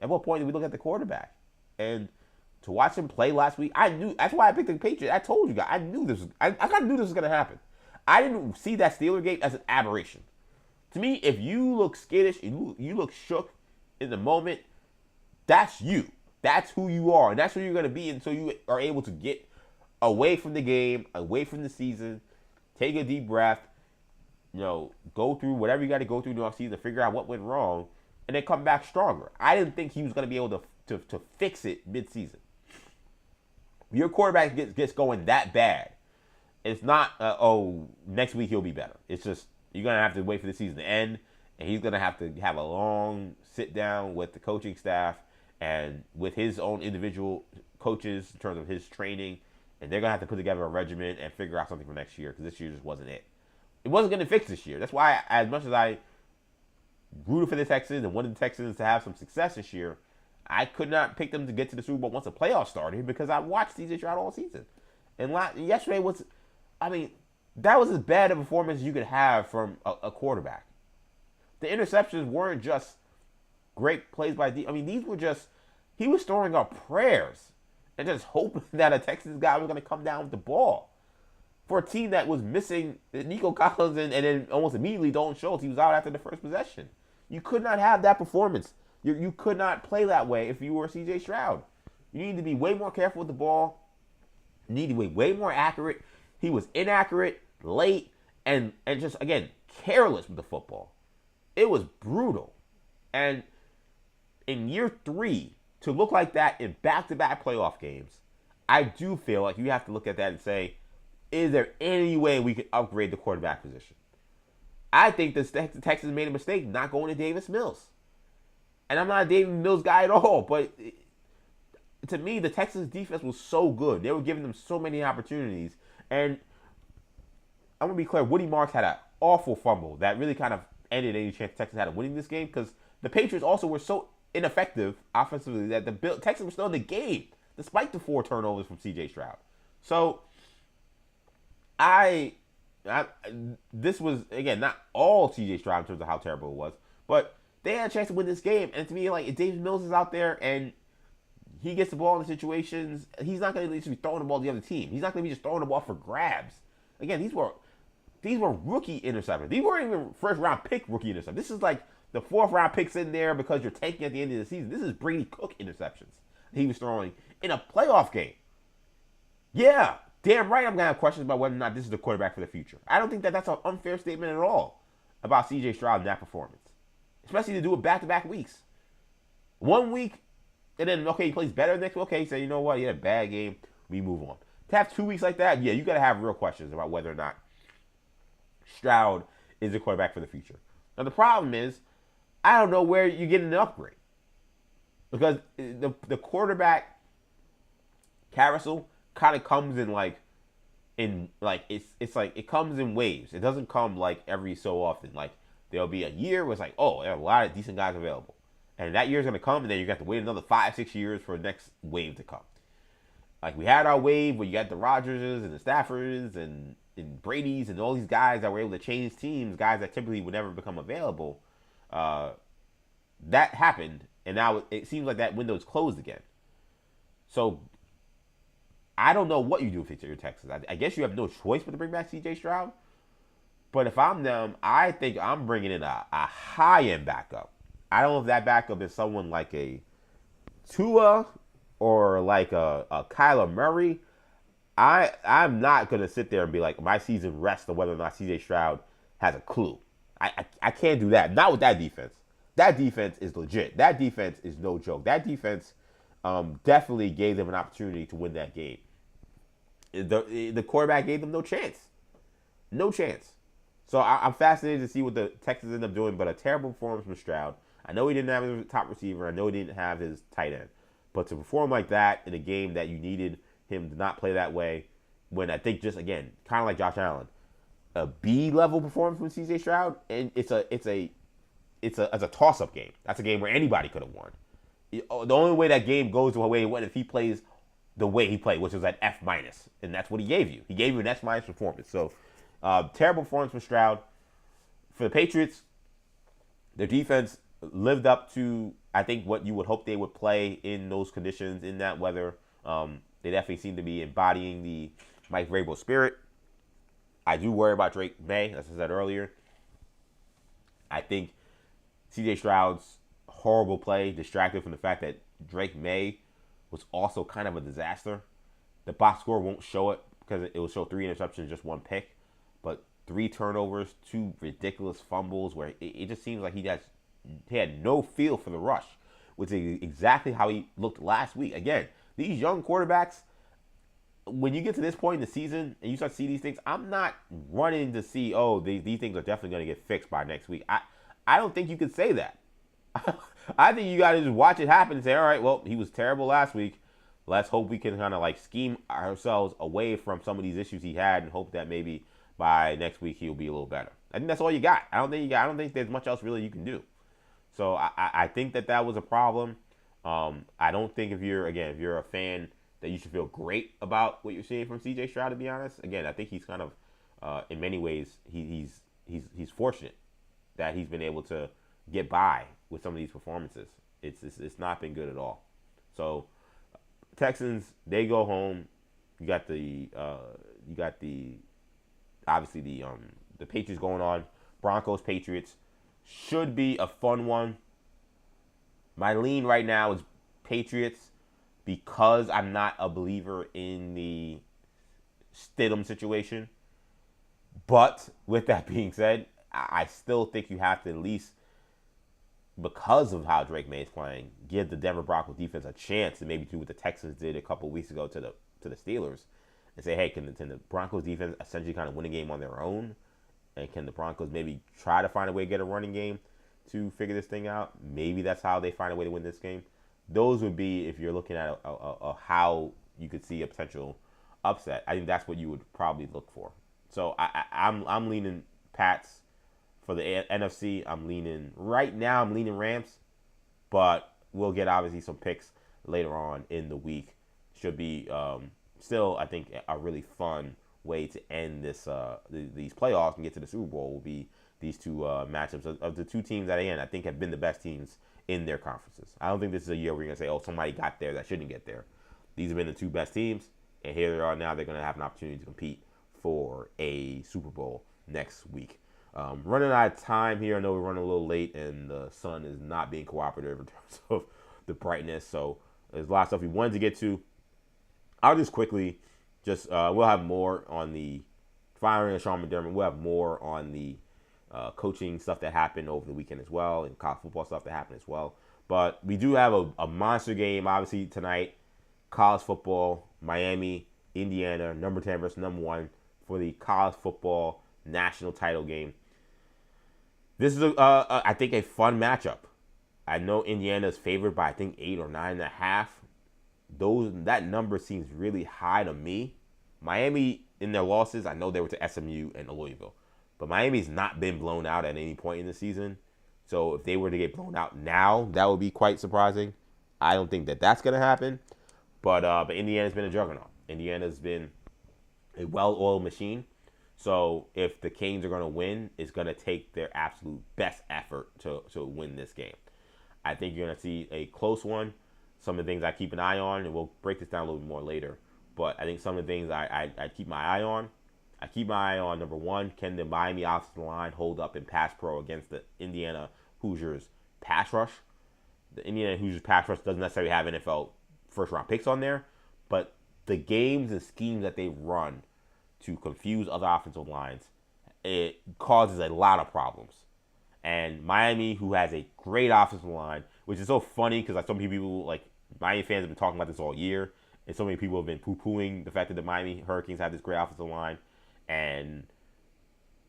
At what point did we look at the quarterback? And to watch him play last week, I knew. That's why I picked the Patriots. I told you guys. I knew this. I kind of knew this was going to happen. I didn't see that Steelers game as an aberration. To me, if you look skittish, you look shook in the moment, that's you. That's who you are. And that's who you're going to be until you are able to get away from the game, away from the season, take a deep breath, go through whatever you got to go through in the offseason to figure out what went wrong, and then come back stronger. I didn't think he was going to be able to fix it mid-season. Your quarterback gets going that bad, it's not, next week he'll be better. It's just, You're going to have to wait for the season to end, and he's going to have a long sit down with the coaching staff and with his own individual coaches in terms of his training, and they're going to have to put together a regimen and figure out something for next year because this year just wasn't it. It wasn't going to fix this year. That's why, as much as I rooted for the Texans and wanted the Texans to have some success this year, I could not pick them to get to the Super Bowl once the playoffs started because I watched CJ Stroud all season. And yesterday was, that was as bad a performance as you could have from a quarterback. The interceptions weren't just great plays by these were just, he was throwing up prayers and just hoping that a Texans guy was going to come down with the ball. For a team that was missing Nico Collins and then almost immediately Dalton Schultz, he was out after the first possession. You could not have that performance. You could not play that way if you were CJ Stroud. You need to be way more careful with the ball. You need to be way more accurate. He was inaccurate, late, and just, again, careless with the football. It was brutal. And in year 3, to look like that in back-to-back playoff games, I do feel like you have to look at that and say, is there any way we could upgrade the quarterback position? I think the Texans made a mistake not going to Davis Mills. And I'm not a Davis Mills guy at all, but to me, the Texans defense was so good. They were giving them so many opportunities. And I'm going to be clear, Woody Marks had an awful fumble that really kind of ended any chance the Texans had of winning this game because the Patriots also were so ineffective offensively that the Texans were still in the game despite the 4 turnovers from C.J. Stroud. So this was, again, not all C.J. Stroud in terms of how terrible it was, but they had a chance to win this game. And to me, like, if Davis Mills is out there and he gets the ball in the situations, he's not going to just be throwing the ball to the other team. He's not going to be just throwing the ball for grabs. Again, these were rookie interceptors. These weren't even first-round pick rookie interceptors. This is like the 4th-round picks in there because you're tanking at the end of the season. This is Brady Cook interceptions he was throwing in a playoff game. Yeah, damn right I'm going to have questions about whether or not this is the quarterback for the future. I don't think that's an unfair statement at all about C.J. Stroud and that performance. Especially to do it back-to-back weeks. 1 week, and then, okay, he plays better next week. Okay, so you know what? He had a bad game. We move on. To have 2 weeks like that, yeah, you got to have real questions about whether or not Stroud is the quarterback for the future. Now, the problem is, I don't know where you're getting an upgrade. Because the quarterback carousel kind of comes it comes in waves. It doesn't come like every so often. Like, there'll be a year where it's like, oh, there are a lot of decent guys available. And that year's going to come, and then you're going to have to wait another 5-6 years for the next wave to come. Like, we had our wave where you got the Rodgerses and the Staffords and Brady's and all these guys that were able to change teams, guys that typically would never become available. That happened, and now it seems like that window's closed again. So, I don't know what you do with your Texans. I guess you have no choice but to bring back C.J. Stroud. But if I'm them, I think I'm bringing in a high-end backup. I don't know if that backup is someone like a Tua or like a Kyler Murray. I'm not going to sit there and be like, my season rests on whether or not C.J. Stroud has a clue. I can't do that. Not with that defense. That defense is legit. That defense is no joke. That defense definitely gave them an opportunity to win that game. The quarterback gave them no chance. No chance. So I'm fascinated to see what the Texans end up doing, but a terrible performance from Stroud. I know he didn't have his top receiver. I know he didn't have his tight end. But to perform like that in a game that you needed him to not play that way, when I think just, again, kind of like Josh Allen, a B-level performance from C.J. Stroud, and it's a toss-up game. That's a game where anybody could have won. The only way that game goes the way it went if he plays the way he played, which was at F-, and that's what he gave you. He gave you an F- performance. So, terrible performance from Stroud. For the Patriots, their defense lived up to, I think, what you would hope they would play in those conditions, in that weather. They definitely seem to be embodying the Mike Vrabel spirit. I do worry about Drake May, as I said earlier. I think C.J. Stroud's horrible play distracted from the fact that Drake May was also kind of a disaster. The box score won't show it because it will show 3 interceptions, just 1 pick. But 3 turnovers, 2 ridiculous fumbles where it just seems like he had no feel for the rush, which is exactly how he looked last week. Again, these young quarterbacks, when you get to this point in the season and you start to see these things, I'm not running to see, these things are definitely going to get fixed by next week. I don't think you could say that. I think you got to just watch it happen and say, all right, well, he was terrible last week. Let's hope we can kind of like scheme ourselves away from some of these issues he had and hope that maybe by next week he'll be a little better. I think that's all you got. I don't think there's much else really you can do. So I think that was a problem. I don't think if you're a fan that you should feel great about what you're seeing from C.J. Stroud. To be honest, again, I think he's kind of in many ways he's fortunate that he's been able to get by with some of these performances. It's not been good at all. So Texans, they go home. You got the obviously the Patriots going on. Broncos, Patriots should be a fun one. My lean right now is Patriots because I'm not a believer in the Stidham situation. But with that being said, I still think you have to at least, because of how Drake May is playing, give the Denver Broncos defense a chance to maybe do what the Texans did a couple weeks ago to the Steelers and say, hey, can the Broncos defense essentially kind of win a game on their own? And can the Broncos maybe try to find a way to get a running game to figure this thing out? Maybe that's how they find a way to win this game. Those would be, if you're looking at how you could see a potential upset, I think that's what you would probably look for. So I'm leaning Pats. For the NFC, I'm leaning Rams, but we'll get obviously some picks later on in the week. Should be still, I think, a really fun way to end these playoffs and get to the Super Bowl will be these two matchups of the two teams that I think have been the best teams in their conferences. I don't think this is a year where you're going to say, somebody got there that shouldn't get there. These have been the two best teams, and here they are now. They're going to have an opportunity to compete for a Super Bowl next week. Running out of time here. I know we're running a little late, and the sun is not being cooperative in terms of the brightness. So there's a lot of stuff we wanted to get to. I'll just quickly, we'll have more on the firing of Sean McDermott. We'll have more on the coaching stuff that happened over the weekend as well, and college football stuff that happened as well. But we do have a monster game, obviously, tonight. College football, Miami, Indiana, number 10 versus number 1 for the college football national title game. This is, I think, a fun matchup. I know Indiana is favored by, I think, 8 or 9.5. That number seems really high to me. Miami, in their losses, I know they were to SMU and Louisville. But Miami's not been blown out at any point in the season. So if they were to get blown out now, that would be quite surprising. I don't think that's going to happen. But Indiana's been a juggernaut. Indiana's been a well-oiled machine. So if the Canes are going to win, it's going to take their absolute best effort to win this game. I think you're going to see a close one. Some of the things I keep an eye on, and we'll break this down a little bit more later. But I think some of the things I keep my eye on. I keep my eye on, number 1, can the Miami offensive line hold up in pass pro against the Indiana Hoosiers pass rush? The Indiana Hoosiers pass rush doesn't necessarily have NFL first-round picks on there, but the games and schemes that they run to confuse other offensive lines, it causes a lot of problems. And Miami, who has a great offensive line, which is so funny because so many people, like Miami fans, have been talking about this all year, and so many people have been poo-pooing the fact that the Miami Hurricanes have this great offensive line, and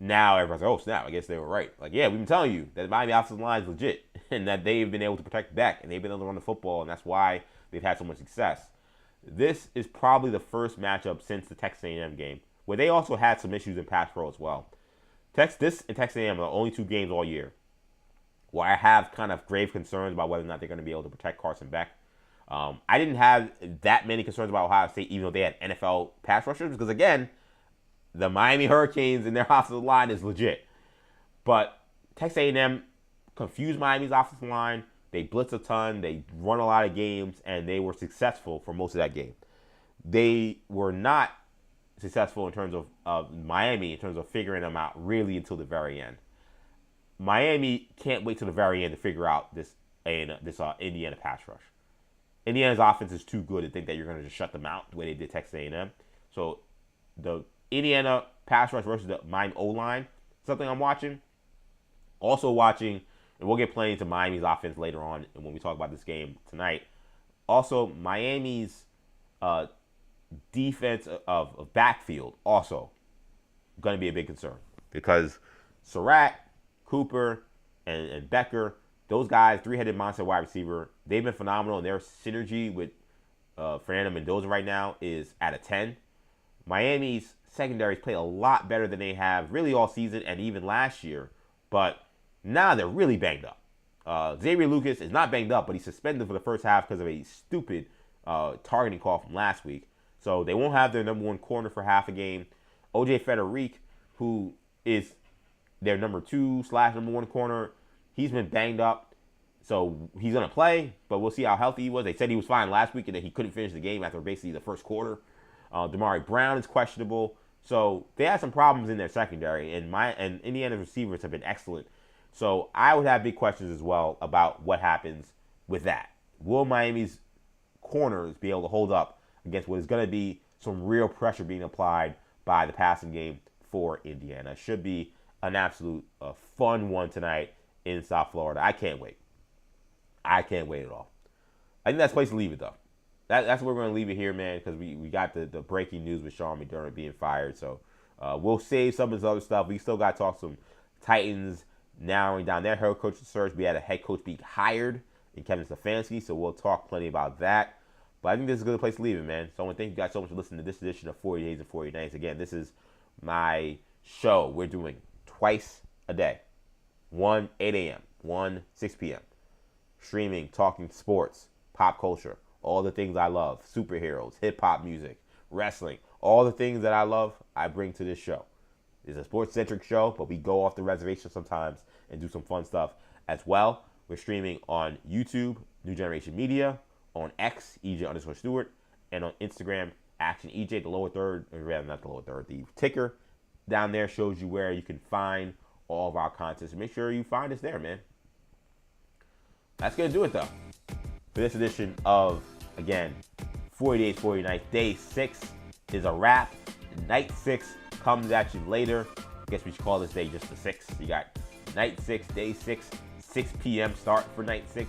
now everyone's like, oh snap, I guess they were right. Like, yeah, we've been telling you that the Miami offensive line is legit, and that they've been able to protect the back, and they've been able to run the football, and that's why they've had so much success. This is probably the first matchup since the Texas A&M game where they also had some issues in pass pro as well. This and Texas A&M are the only two games all year where I have kind of grave concerns about whether or not they're going to be able to protect Carson Beck. I didn't have that many concerns about Ohio State, even though they had NFL pass rushers, because, again, the Miami Hurricanes and their offensive line is legit. But Texas A&M confused Miami's offensive line. They blitz a ton. They run a lot of games, and they were successful for most of that game. They were not successful in terms of Miami, in terms of figuring them out really until the very end. Miami can't wait till the very end to figure out this Indiana pass rush. Indiana's offense is too good to think that you're going to just shut them out the way they did Texas A&M. So the Indiana pass rush versus the Miami O-line, something I'm watching. Also watching, and we'll get plenty to Miami's offense later on when we talk about this game tonight. Also, Miami's defense of backfield also going to be a big concern because Surratt, Cooper, and Becker, those guys, three-headed monster wide receiver, they've been phenomenal, and their synergy with Fernando Mendoza right now is at a 10. Miami's secondaries play a lot better than they have really all season and even last year, but now they're really banged up. Xavier Lucas is not banged up, but he's suspended for the first half because of a stupid targeting call from last week. So they won't have their number one corner for half a game. O.J. Federic, who is their number 2/number 1 corner, he's been banged up. So he's going to play, but we'll see how healthy he was. They said he was fine last week and that he couldn't finish the game after basically the first quarter. Damari Brown is questionable. So they had some problems in their secondary, and Indiana's receivers have been excellent. So I would have big questions as well about what happens with that. Will Miami's corners be able to hold up against what is going to be some real pressure being applied by the passing game for Indiana? Should be an absolute fun one tonight in South Florida. I can't wait. I can't wait at all. I think that's the place to leave it, though. That's where we're going to leave it here, man, because we got the breaking news with Sean McDermott being fired. So we'll save some of this other stuff. We still got to talk some Titans narrowing down their head coach search. We had a head coach being hired in Kevin Stefanski, so we'll talk plenty about that. But I think this is a good place to leave it, man. So I want to thank you guys so much for listening to this edition of 40 Days and 40 Nights. Again, this is my show. We're doing twice a day. 1, 8 a.m., 1, 6 p.m. Streaming, talking sports, pop culture, all the things I love, superheroes, hip-hop music, wrestling, all the things that I love, I bring to this show. It's a sports-centric show, but we go off the reservation sometimes and do some fun stuff as well. We're streaming on YouTube, New Generation Media, on X, EJ_Stewart, and on Instagram, Action EJ, the lower third, or rather not the lower third, the ticker down there shows you where you can find all of our content. So make sure you find us there, man. That's going to do it, though, for this edition of, again, 40 Days, 40 Nights. Day 6 is a wrap. Night 6 comes at you later. I guess we should call this day just the 6th. You got Night 6, Day 6, 6 p.m. start for Night 6.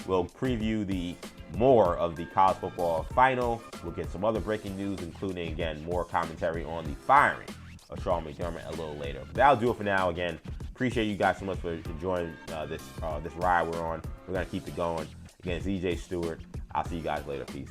We'll preview more of the college football final. We'll get some other breaking news, including, again, more commentary on the firing of Sean McDermott a little later. But that'll do it for now. Again, appreciate you guys so much for enjoying this ride we're on. We're going to keep it going. Again, it's EJ Stewart. I'll see you guys later. Peace.